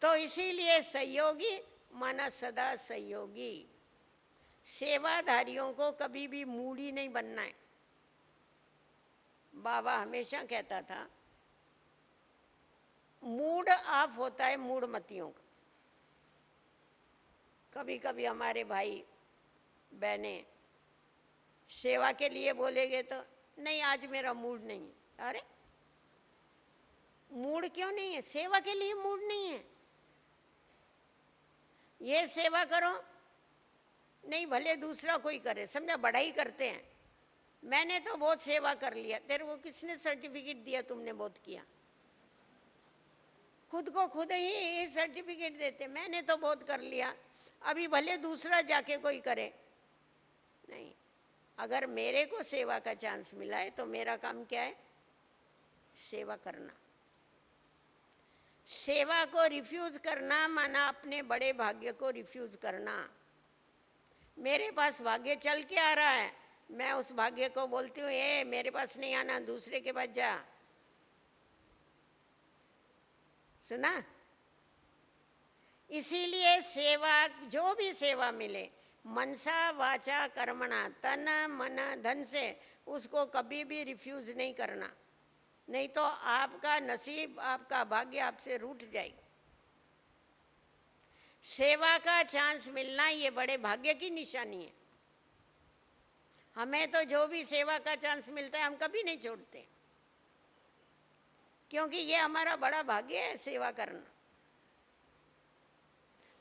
तो इसीलिए सहयोगी माना सदा सहयोगी। सेवाधारियों को कभी भी मूढ़ी नहीं बनना है। बाबा हमेशा कहता था, मूड ऑफ होता है मूढ़मतियों का। कभी कभी हमारे भाई बहने सेवा के लिए बोलेंगे तो नहीं आज मेरा मूड नहीं है। अरे मूड क्यों नहीं है? सेवा के लिए मूड नहीं है। ये सेवा करो, नहीं भले दूसरा कोई करे, समझा, बढ़ाई करते हैं। मैंने तो बहुत सेवा कर लिया, तेरे को किसने सर्टिफिकेट दिया तुमने बहुत किया? खुद को खुद ही सर्टिफिकेट देते, मैंने तो बहुत कर लिया, अभी भले दूसरा जाके कोई करे। नहीं, अगर मेरे को सेवा का चांस मिला है तो मेरा काम क्या है? सेवा करना। सेवा को रिफ्यूज करना माना अपने बड़े भाग्य को रिफ्यूज करना। मेरे पास भाग्य चल के आ रहा है, मैं उस भाग्य को बोलती हूँ ए मेरे पास नहीं आना, दूसरे के पास जा। सुना? इसीलिए सेवा, जो भी सेवा मिले मनसा वाचा कर्मणा, तन मन धन से, उसको कभी भी रिफ्यूज नहीं करना, नहीं तो आपका नसीब, आपका भाग्य आपसे रूठ जाएगा। सेवा का चांस मिलना ये बड़े भाग्य की निशानी है। हमें तो जो भी सेवा का चांस मिलता है हम कभी नहीं छोड़ते, क्योंकि ये हमारा बड़ा भाग्य है सेवा करना।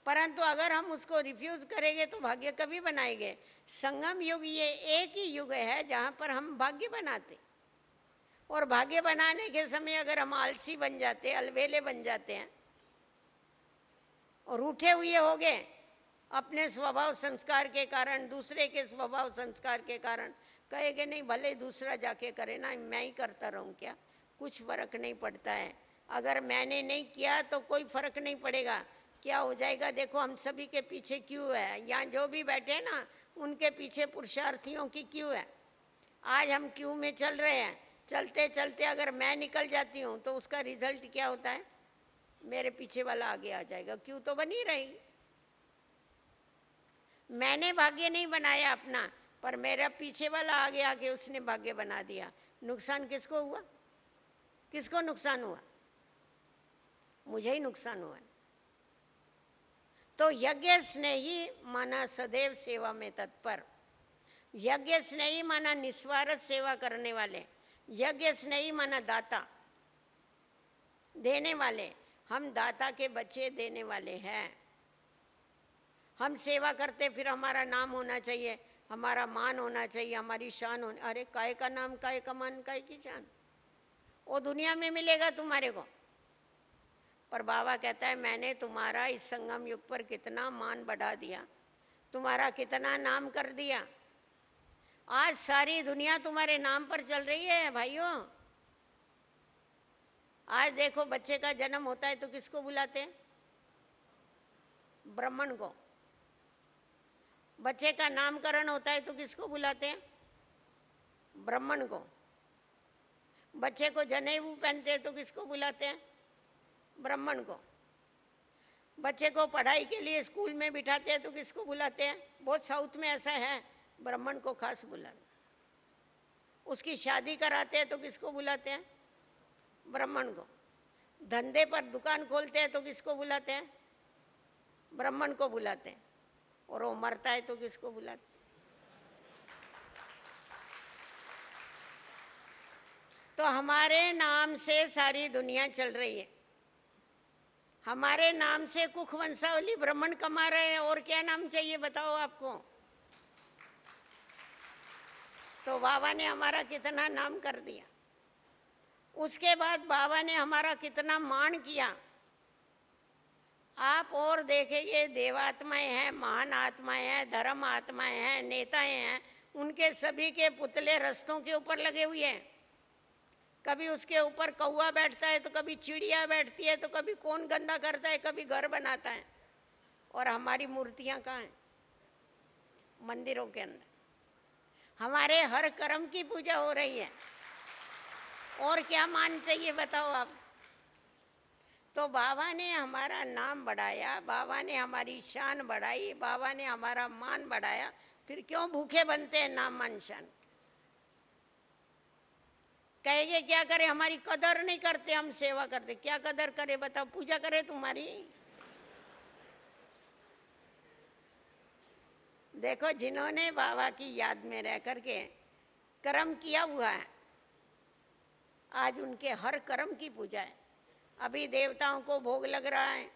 परंतु अगर हम उसको रिफ्यूज करेंगे तो भाग्य कभी बनाएंगे? संगम युग ये एक ही युग है जहां पर हम भाग्य बनाते, और भाग्य बनाने के समय अगर हम आलसी बन जाते, अलवेले बन जाते हैं और रूठे हुए हो गए अपने स्वभाव संस्कार के कारण, दूसरे के स्वभाव संस्कार के कारण, कहेंगे नहीं भले दूसरा जाके करे ना, मैं ही करता रहूं क्या, कुछ फर्क नहीं पड़ता है। अगर मैंने नहीं किया तो कोई फर्क नहीं पड़ेगा। क्या हो जाएगा? देखो हम सभी के पीछे क्यों है, यहाँ जो भी बैठे हैं ना उनके पीछे पुरुषार्थियों की क्यों है। आज हम क्यों में चल रहे हैं, चलते चलते अगर मैं निकल जाती हूँ तो उसका रिजल्ट क्या होता है? मेरे पीछे वाला आगे आ जाएगा, क्यों तो बनी रहेगी। मैंने भाग्य नहीं बनाया अपना, पर मेरा पीछे वाला आगे आके उसने भाग्य बना दिया। नुकसान किसको हुआ? किसको नुकसान हुआ? मुझे ही नुकसान हुआ। तो यज्ञ स्नेही माना सदैव सेवा में तत्पर। यज्ञ स्नेही माना निस्वार्थ सेवा करने वाले। यज्ञ स्नेही माना दाता, देने वाले। हम दाता के बच्चे, देने वाले हैं। हम सेवा करते फिर हमारा नाम होना चाहिए, हमारा मान होना चाहिए, हमारी शान होनी। अरे काय का नाम, काय का मान, काय की शान, वो दुनिया में मिलेगा तुम्हारे को। पर बाबा कहता है मैंने तुम्हारा इस संगम युग पर कितना मान बढ़ा दिया, तुम्हारा कितना नाम कर दिया। आज सारी दुनिया तुम्हारे नाम पर चल रही है भाइयों। आज देखो बच्चे का जन्म होता है तो किसको बुलाते हैं? ब्राह्मण को। बच्चे का नामकरण होता है तो किसको बुलाते हैं? ब्राह्मण को। बच्चे को जनेऊ पहनते हैं तो किसको बुलाते हैं? ब्राह्मण को। बच्चे को पढ़ाई के लिए स्कूल में बिठाते हैं तो किसको बुलाते हैं? बहुत साउथ में ऐसा है, ब्राह्मण को खास बुलाते। उसकी शादी कराते हैं तो किसको बुलाते हैं? ब्राह्मण को। धंधे पर दुकान खोलते हैं तो किसको बुलाते हैं? ब्राह्मण को बुलाते हैं। और वो मरता है तो किसको बुलाते हैं? तो हमारे नाम से सारी दुनिया चल रही है। हमारे नाम से कुख वंशावली ब्राह्मण कमा रहे हैं, और क्या नाम चाहिए बताओ आपको? तो बाबा ने हमारा कितना नाम कर दिया। उसके बाद बाबा ने हमारा कितना मान किया। आप और देखेंगे, देवात्माएं हैं, महान आत्माएं हैं, धर्म आत्माएं हैं, नेताएं हैं, उनके सभी के पुतले रस्तों के ऊपर लगे हुए हैं। कभी उसके ऊपर कौवा बैठता है तो कभी चिड़िया बैठती है, तो कभी कौन गंदा करता है, कभी घर बनाता है। और हमारी मूर्तियां कहाँ हैं? मंदिरों के अंदर। हमारे हर कर्म की पूजा हो रही है। और क्या मान चाहिए बताओ आप। तो बाबा ने हमारा नाम बढ़ाया, बाबा ने हमारी शान बढ़ाई, बाबा ने हमारा मान बढ़ाया, फिर क्यों भूखे बनते हैं नाम मान शान। कहेंगे क्या करें, हमारी कदर नहीं करते, हम सेवा करते, क्या कदर करे बताओ, पूजा करे तुम्हारी। देखो जिन्होंने बाबा की याद में रह करके कर्म किया हुआ है, आज उनके हर कर्म की पूजा है। अभी देवताओं को भोग लग रहा है,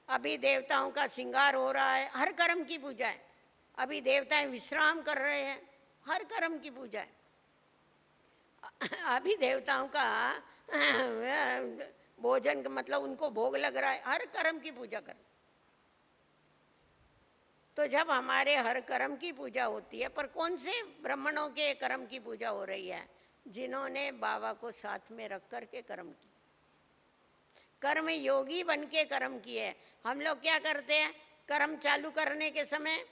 अभी देवताओं का श्रृंगार हो रहा है, हर कर्म की पूजा है। अभी देवताएं विश्राम कर रहे हैं, हर कर्म की पूजा है। अभी देवताओं का भोजन मतलब उनको भोग लग रहा है, हर कर्म की पूजा कर। तो जब हमारे हर कर्म की पूजा होती है, पर कौन से ब्राह्मणों के कर्म की पूजा हो रही है? जिन्होंने बाबा को साथ में रख करके कर्म किए, कर्म योगी बन के कर्म किए। हम लोग क्या करते हैं, कर्म चालू करने के समय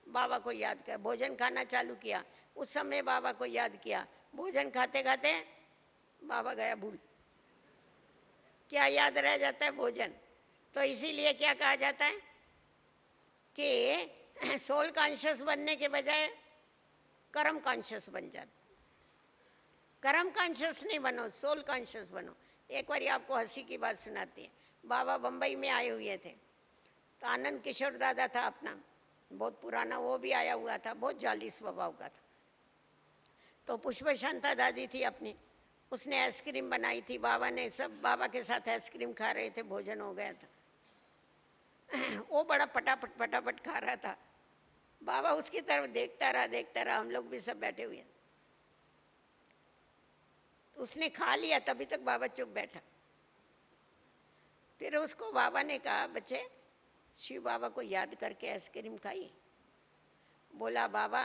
बाबा को याद कर, भोजन खाना चालू किया उस समय बाबा को याद किया, भोजन खाते खाते बाबा गया भूल, क्या याद रह जाता है? भोजन। तो इसीलिए क्या कहा जाता है कि सोल कॉन्शियस बनने के बजाय कर्म कॉन्शियस बन जाते। कर्म कॉन्शियस नहीं बनो, सोल कॉन्शियस बनो। एक बार आपको हंसी की बात सुनाती है। बाबा बंबई में आए हुए थे, तो आनंद किशोर दादा था अपना, बहुत पुराना, वो भी आया हुआ था, बहुत जाली स्वभाव का था। तो पुष्प शांता दादी थी अपनी, उसने आइसक्रीम बनाई थी, बाबा ने सब बाबा के साथ आइसक्रीम खा रहे थे, भोजन हो गया था। वो बड़ा फटाफट फटाफट खा रहा था, बाबा उसकी तरफ देखता रहा, हम लोग भी सब बैठे हुए। उसने खा लिया, तभी तक बाबा चुप बैठा। फिर उसको बाबा ने कहा, बच्चे शिव बाबा को याद करके आइसक्रीम खाई। बोला, बाबा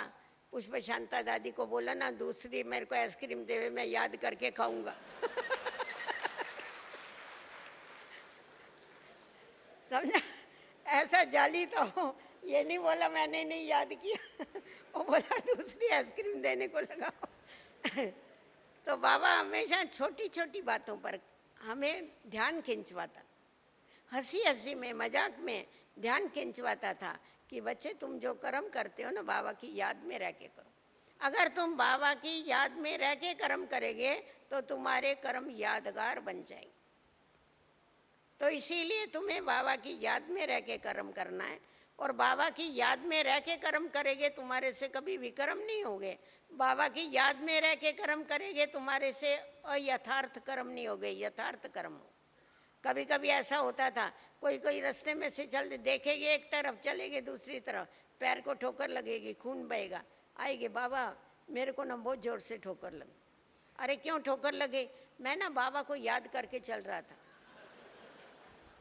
पुष्प शांता दादी को बोला ना दूसरी मेरे को आइसक्रीम देवे, मैं याद करके खाऊंगा। समझा? ऐसा जाली तो ये नहीं बोला मैंने नहीं याद किया, वो बोला दूसरी आइसक्रीम देने को लगा। तो बाबा हमेशा छोटी छोटी बातों पर हमें ध्यान खिंचवाता, हंसी हंसी में, मजाक में ध्यान खिंचवाता था कि बच्चे तुम जो कर्म करते हो ना, बाबा की याद में रह के करो। अगर तुम बाबा की याद में रह के कर्म करेंगे तो तुम्हारे कर्म यादगार बन जाएंगे। तो इसीलिए तुम्हें बाबा की याद में रह के कर्म करना है, और बाबा की याद में रह के कर्म करेंगे तुम्हारे से कभी विकर्म नहीं होंगे। बाबा की याद में रह के कर्म करेंगे तुम्हारे से अयथार्थ कर्म नहीं होंगे, यथार्थ कर्म हो। कभी कभी ऐसा होता था, कोई कोई रास्ते में से चल देखेंगे एक तरफ, चलेंगे दूसरी तरफ, पैर को ठोकर लगेगी, खून बहेगा, आएगी, बाबा मेरे को ना बहुत जोर से ठोकर लगी। अरे क्यों ठोकर लगे? मैं ना बाबा को याद करके चल रहा था।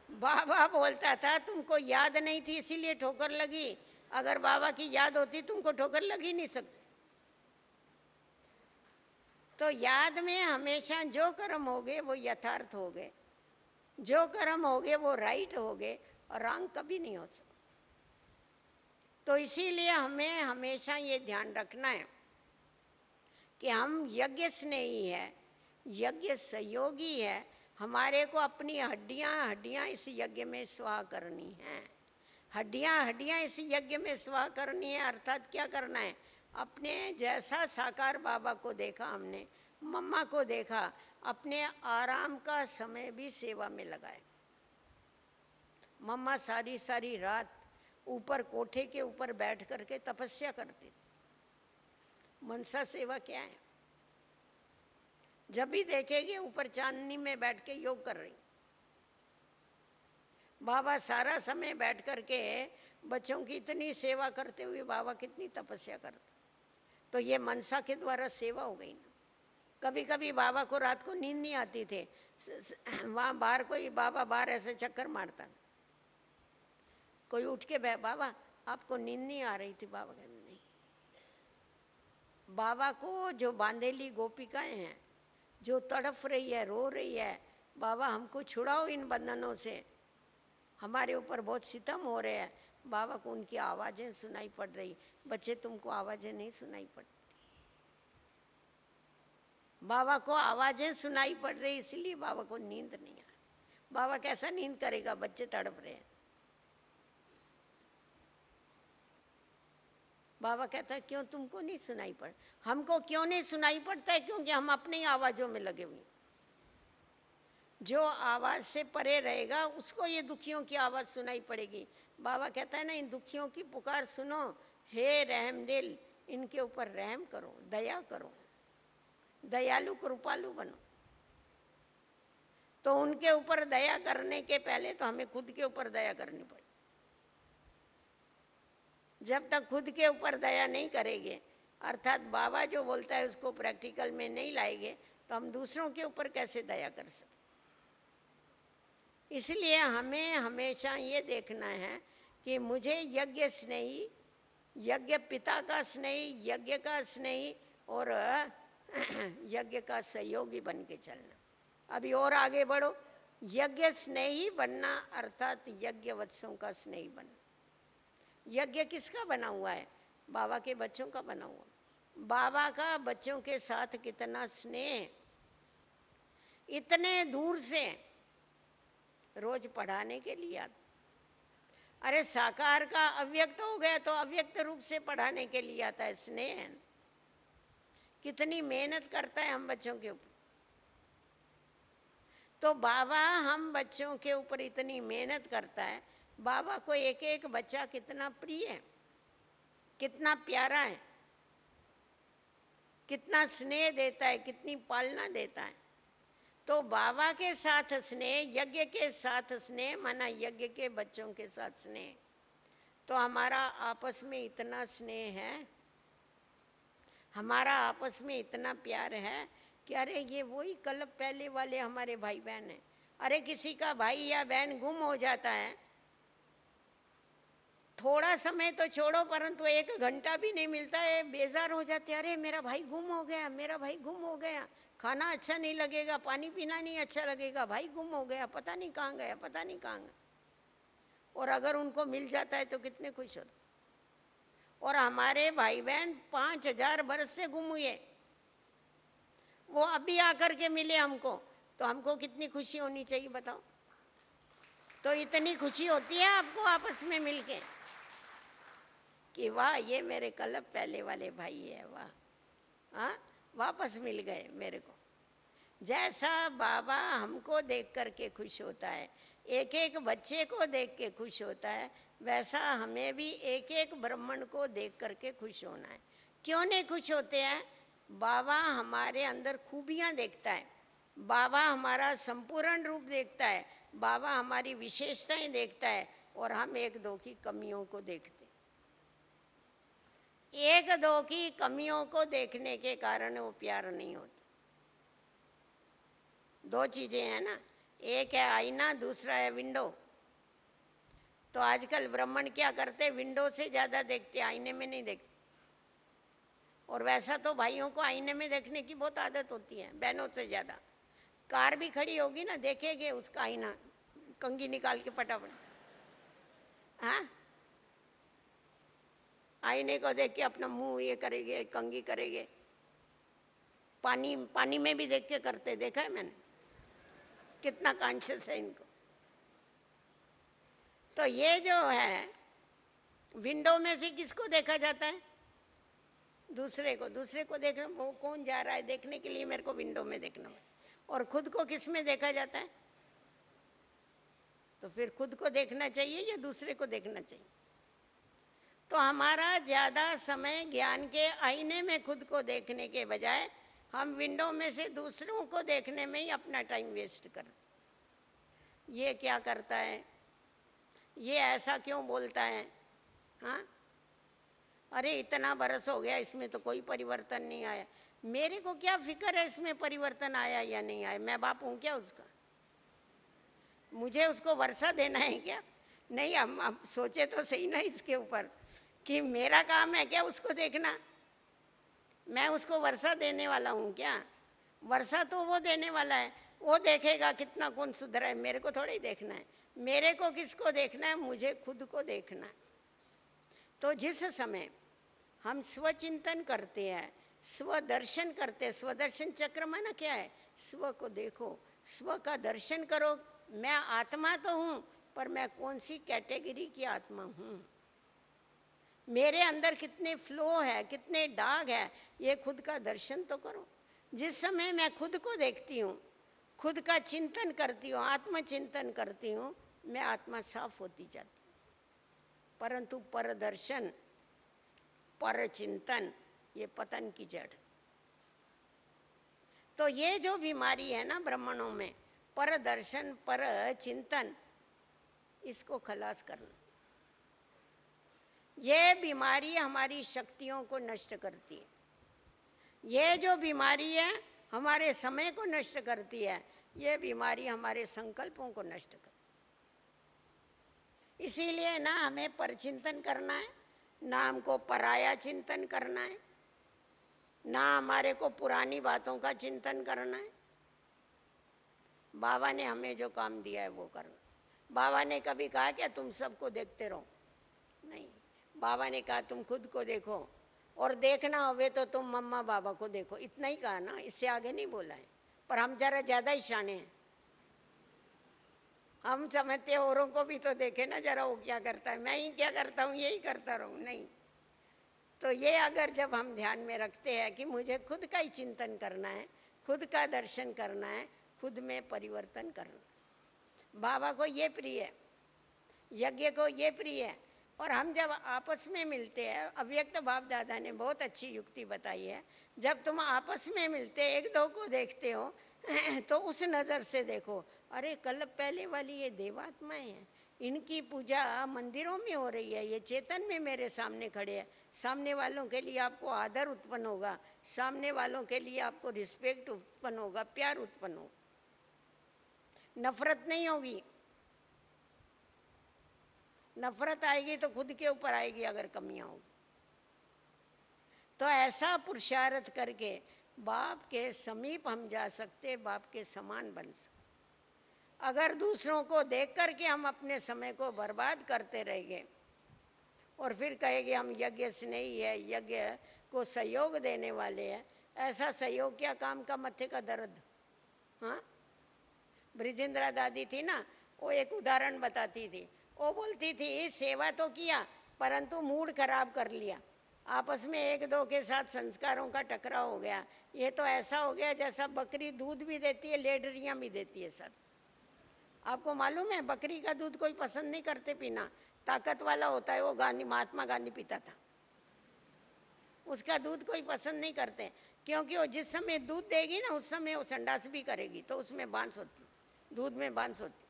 बाबा बोलता था तुमको याद नहीं थी इसीलिए ठोकर लगी, अगर बाबा की याद होती तुमको ठोकर लग ही नहीं सकती। तो याद में हमेशा जो कर्म हो गए वो यथार्थ हो गए, जो कर्म हो गए वो राइट हो गए, और रॉन्ग कभी नहीं हो सकता। तो इसीलिए हमें हमेशा ये ध्यान रखना है कि हम यज्ञ स्नेही है, यज्ञ सहयोगी है। हमारे को अपनी हड्डियां हड्डियां इस यज्ञ में स्वाह करनी है, हड्डियां हड्डियां इस यज्ञ में स्वाह करनी है। अर्थात क्या करना है, अपने जैसा साकार बाबा को देखा हमने, मम्मा को देखा, अपने आराम का समय भी सेवा में लगाए। मम्मा सारी सारी रात ऊपर कोठे के ऊपर बैठ करके तपस्या करती। मनसा सेवा क्या है? जब भी देखेंगे ऊपर चांदनी में बैठ के योग कर रही। बाबा सारा समय बैठ करके बच्चों की इतनी सेवा करते हुए बाबा कितनी तपस्या करते। तो ये मनसा के द्वारा सेवा हो गई ना। कभी कभी बाबा को रात को नींद नहीं आती थी, वहां बाहर कोई बाबा बाहर ऐसे चक्कर मारता, कोई उठ के बाबा आपको नींद नहीं आ रही थी? बाबा कहते नहीं। बाबा को जो बांधेली गोपिकाएं हैं, जो तड़फ रही है, रो रही है, बाबा हमको छुड़ाओ इन बंधनों से, हमारे ऊपर बहुत सितम हो रहे हैं, बाबा को उनकी आवाजें सुनाई पड़ रही। बच्चे तुमको आवाजें नहीं सुनाई पड़ती? बाबा को आवाजें सुनाई पड़ रही, इसलिए बाबा को नींद नहीं आ। बाबा कैसा नींद करेगा, बच्चे तड़प रहे हैं। बाबा कहता है क्यों तुमको नहीं सुनाई पड़? हमको क्यों नहीं सुनाई पड़ता है? क्योंकि हम अपनी आवाजों में लगे हुए। जो आवाज से परे रहेगा उसको ये दुखियों की आवाज सुनाई पड़ेगी। बाबा कहता है ना, इन दुखियों की पुकार सुनो, हे रहम दिल, इनके ऊपर रहम करो, दया करो, दयालु कृपालु बनो। तो उनके ऊपर दया करने के पहले तो हमें खुद के ऊपर दया करनी पड़े। जब तक खुद के ऊपर दया नहीं करेंगे, अर्थात बाबा जो बोलता है उसको प्रैक्टिकल में नहीं लाएंगे, तो हम दूसरों के ऊपर कैसे दया कर सकते? इसलिए हमें हमेशा ये देखना है कि मुझे यज्ञ स्नेही, यज्ञ पिता का स्नेही, यज्ञ का स्नेही और यज्ञ का सहयोगी बन के चलना। अभी और आगे बढ़ो, यज्ञ स्नेही बनना अर्थात यज्ञ वत्सों का स्नेही बनना। यज्ञ किसका बना हुआ है? बाबा के बच्चों का बना हुआ। बाबा का बच्चों के साथ कितना स्नेह, इतने दूर से रोज पढ़ाने के लिए आता। अरे साकार का अव्यक्त हो गया तो अव्यक्त रूप से पढ़ाने के लिए आता है। स्नेह कितनी मेहनत करता है हम बच्चों के ऊपर। तो बाबा हम बच्चों के ऊपर इतनी मेहनत करता है। बाबा को एक एक बच्चा कितना प्रिय है, कितना प्यारा है, कितना स्नेह देता है, कितनी पालना देता है। तो बाबा के साथ स्नेह, यज्ञ के साथ स्नेह, माना यज्ञ के बच्चों के साथ स्नेह। तो हमारा आपस में इतना स्नेह है, हमारा आपस में इतना प्यार है कि अरे ये वही कल्प पहले वाले हमारे भाई बहन हैं। अरे किसी का भाई या बहन गुम हो जाता है, थोड़ा समय तो छोड़ो, परंतु एक घंटा भी नहीं मिलता है, बेजार हो जाते। अरे मेरा भाई गुम हो गया, मेरा भाई गुम हो गया, खाना अच्छा नहीं लगेगा, पानी पीना नहीं अच्छा लगेगा, भाई गुम हो गया, पता नहीं कहाँ गया, पता नहीं कहाँ गया। और अगर उनको मिल जाता है तो कितने खुश होते। और हमारे भाई बहन 5000 बरस से गुम हुए, वो अभी आकर के मिले हमको, तो हमको कितनी खुशी होनी चाहिए बताओ। तो इतनी खुशी होती है आपको आपस में मिलके कि वाह ये मेरे कल्प पहले वाले भाई है, वाह, हाँ वापस मिल गए मेरे को। जैसा बाबा हमको देख करके खुश होता है, एक एक बच्चे को देख के खुश होता है, वैसा हमें भी एक एक ब्राह्मण को देख करके खुश होना है। क्यों नहीं खुश होते हैं? बाबा हमारे अंदर खूबियां देखता है, बाबा हमारा संपूर्ण रूप देखता है, बाबा हमारी विशेषताएं देखता है, और हम एक दो की कमियों को देखते। एक दो की कमियों को देखने के कारण वो प्यार नहीं होता। दो चीजें हैं ना, एक है आईना, दूसरा है विंडो। तो आजकल ब्राह्मण क्या करते, विंडो से ज्यादा देखते, आईने में नहीं देखते। और वैसा तो भाइयों को आईने में देखने की बहुत आदत होती है, बहनों से ज्यादा। कार भी खड़ी होगी ना, देखेंगे उसका आईना, कंघी निकाल के फटाफट, हाँ आईने को देख के अपना मुंह ये करेंगे, कंघी करेंगे। पानी में भी देख के करते, देखा है मैंने, कितना कॉन्शियस है इनको। तो ये जो है, विंडो में से किसको देखा जाता है? दूसरे को। दूसरे को देखना, वो कौन जा रहा है देखने के लिए मेरे को विंडो में देखना है। और खुद को किस में देखा जाता है? तो फिर खुद को देखना चाहिए या दूसरे को देखना चाहिए? तो हमारा ज्यादा समय ज्ञान के आईने में खुद को देखने के बजाय हम विंडो में से दूसरों को देखने में ही अपना टाइम वेस्ट करते। ये क्या करता है, ये ऐसा क्यों बोलता है, हाँ अरे इतना बरस हो गया, इसमें तो कोई परिवर्तन नहीं आया। मेरे को क्या फिक्र है इसमें परिवर्तन आया या नहीं आया? मैं बाप हूं क्या उसका? मुझे उसको वर्षा देना है क्या? नहीं, हम सोचे तो सही ना इसके ऊपर कि मेरा काम है क्या उसको देखना? मैं उसको वर्षा देने वाला हूं क्या? वर्षा तो वो देने वाला है, वो देखेगा कितना कौन सुधरा है, मेरे को थोड़ी देखना है। मेरे को किसको देखना है? मुझे खुद को देखना है। तो जिस समय हम स्वचिंतन करते हैं, स्वदर्शन करते। स्वदर्शन चक्र में ना क्या है, स्व को देखो, स्व का दर्शन करो। मैं आत्मा तो हूं, पर मैं कौन सी कैटेगरी की आत्मा हूं, मेरे अंदर कितने फ्लो है, कितने दाग है, ये खुद का दर्शन तो करो। जिस समय मैं खुद को देखती हूँ, खुद का चिंतन करती हूँ, आत्मचिंतन करती हूँ, मैं आत्मा साफ होती जाती। परंतु पर दर्शन, पर चिंतन, ये पतन की जड़। तो ये जो बीमारी है ना ब्राह्मणों में, पर दर्शन पर चिंतन, इसको खलास करना। ये बीमारी हमारी शक्तियों को नष्ट करती है। ये जो बीमारी है हमारे समय को नष्ट करती है। ये बीमारी हमारे संकल्पों को नष्ट करती है। इसीलिए ना हमें परचिंतन करना है, ना हमको पराया चिंतन करना है, ना हमारे को पुरानी बातों का चिंतन करना है। बाबा ने हमें जो काम दिया है वो करना। बाबा ने कभी कहा क्या तुम सबको देखते रहो? नहीं, बाबा ने कहा तुम खुद को देखो, और देखना होवे तो तुम मम्मा बाबा को देखो। इतना ही कहा ना, इससे आगे नहीं बोला है। पर हम जरा ज्यादा ही शाने हैं। हम समझते औरों को भी तो देखे ना जरा, वो क्या करता है, मैं ही क्या करता हूँ यही करता रहूं। नहीं, तो ये अगर जब हम ध्यान में रखते हैं कि मुझे खुद का ही चिंतन करना है, खुद का दर्शन करना है, खुद में परिवर्तन करना। बाबा को ये प्रिय है, यज्ञ को ये प्रिय है। और हम जब आपस में मिलते हैं, अव्यक्त बाप दादा ने बहुत अच्छी युक्ति बताई है, जब तुम आपस में मिलते एक दो को देखते हो तो उस नजर से देखो, अरे कल पहले वाली ये देवात्माएं हैं, इनकी पूजा मंदिरों में हो रही है, ये चेतन में मेरे सामने खड़े हैं। सामने वालों के लिए आपको आदर उत्पन्न होगा, सामने वालों के लिए आपको रिस्पेक्ट उत्पन्न होगा, प्यार उत्पन्न होगा, नफरत नहीं होगी। नफरत आएगी तो खुद के ऊपर आएगी अगर कमियां होगी। तो ऐसा पुरुषार्थ करके बाप के समीप हम जा सकते, बाप के समान बन सकते। अगर दूसरों को देख करके हम अपने समय को बर्बाद करते रहेंगे और फिर कहेंगे हम यज्ञ स्नेही है, यज्ञ को सहयोग देने वाले हैं, ऐसा सहयोग क्या काम का, मत्थे का दर्द। हाँ, ब्रिजेंद्रा दादी थी ना, वो एक उदाहरण बताती थी। वो बोलती थी सेवा तो किया परंतु मूड खराब कर लिया, आपस में एक दो के साथ संस्कारों का टकराव हो गया। ये तो ऐसा हो गया जैसा बकरी दूध भी देती है, लेडरियां भी देती है सर। आपको मालूम है बकरी का दूध कोई पसंद नहीं करते पीना, ताकत वाला होता है। वो गांधी, महात्मा गांधी पीता था, उसका दूध कोई पसंद नहीं करते, क्योंकि वो जिस समय दूध देगी ना उस समय वो संडास भी करेगी, तो उसमें बांस होती, दूध में बांस होती।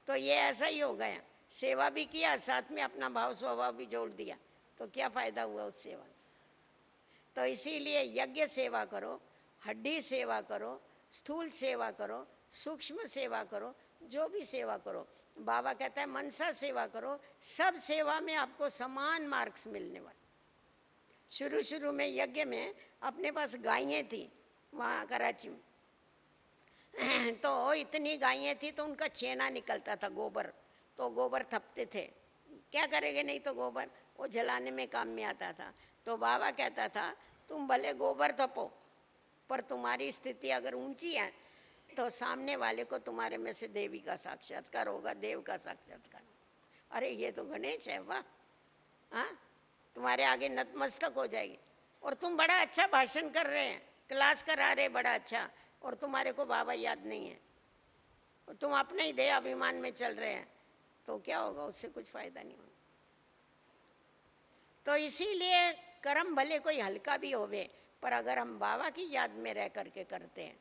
तो ये ऐसा ही हो गया, सेवा भी किया साथ में अपना भाव स्वभाव भी जोड़ दिया, तो क्या फायदा हुआ उस सेवा। तो इसीलिए यज्ञ सेवा करो, हड्डी सेवा करो, स्थूल सेवा करो, सूक्ष्म सेवा करो, जो भी सेवा करो। बाबा कहता है मनसा सेवा करो, सब सेवा में आपको समान मार्क्स मिलने वाले। शुरू शुरू में यज्ञ में अपने पास गायें थी वहाँ कराची में तो इतनी गायें थी तो उनका छेना निकलता था, गोबर, तो गोबर थपते थे, क्या करेंगे, नहीं तो गोबर वो जलाने में काम में आता था। तो बाबा कहता था तुम भले गोबर थपो, पर तुम्हारी स्थिति अगर ऊंची है तो सामने वाले को तुम्हारे में से देवी का साक्षात्कार होगा, देव का साक्षात्कार। अरे ये तो गणेश है, वाह, हाँ, तुम्हारे आगे नतमस्तक हो जाएगी। और तुम बड़ा अच्छा भाषण कर रहे हैं, क्लास करा रहे बड़ा अच्छा, और तुम्हारे को बाबा याद नहीं है, और तुम अपने ही देह अभिमान में चल रहे हैं, तो क्या होगा, उससे कुछ फायदा नहीं होगा। तो इसीलिए कर्म भले कोई हल्का भी होवे, पर अगर हम बाबा की याद में रह करके करते हैं,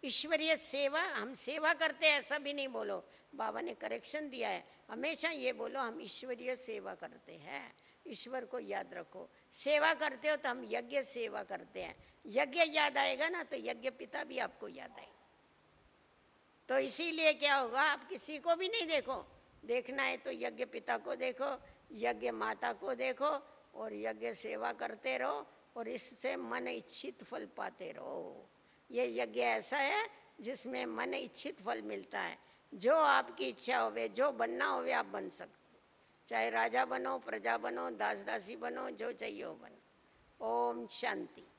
ईश्वरीय सेवा, हम सेवा करते हैं ऐसा भी नहीं बोलो, बाबा ने करेक्शन दिया है, हमेशा ये बोलो हम ईश्वरीय सेवा करते हैं। ईश्वर को याद रखो, सेवा करते हो तो हम यज्ञ सेवा करते हैं। यज्ञ याद आएगा ना तो यज्ञ पिता भी आपको याद आएगा। तो इसीलिए क्या होगा, आप किसी को भी नहीं देखो, देखना है तो यज्ञ पिता को देखो, यज्ञ माता को देखो, और यज्ञ सेवा करते रहो, और इससे मन इच्छित फल पाते रहो। ये यज्ञ ऐसा है जिसमें मन इच्छित फल मिलता है। जो आपकी इच्छा होवे, जो बनना होवे आप बन सकते, चाहे राजा बनो, प्रजा बनो, दास दासी बनो, जो चाहिए हो बनो। ओम शांति।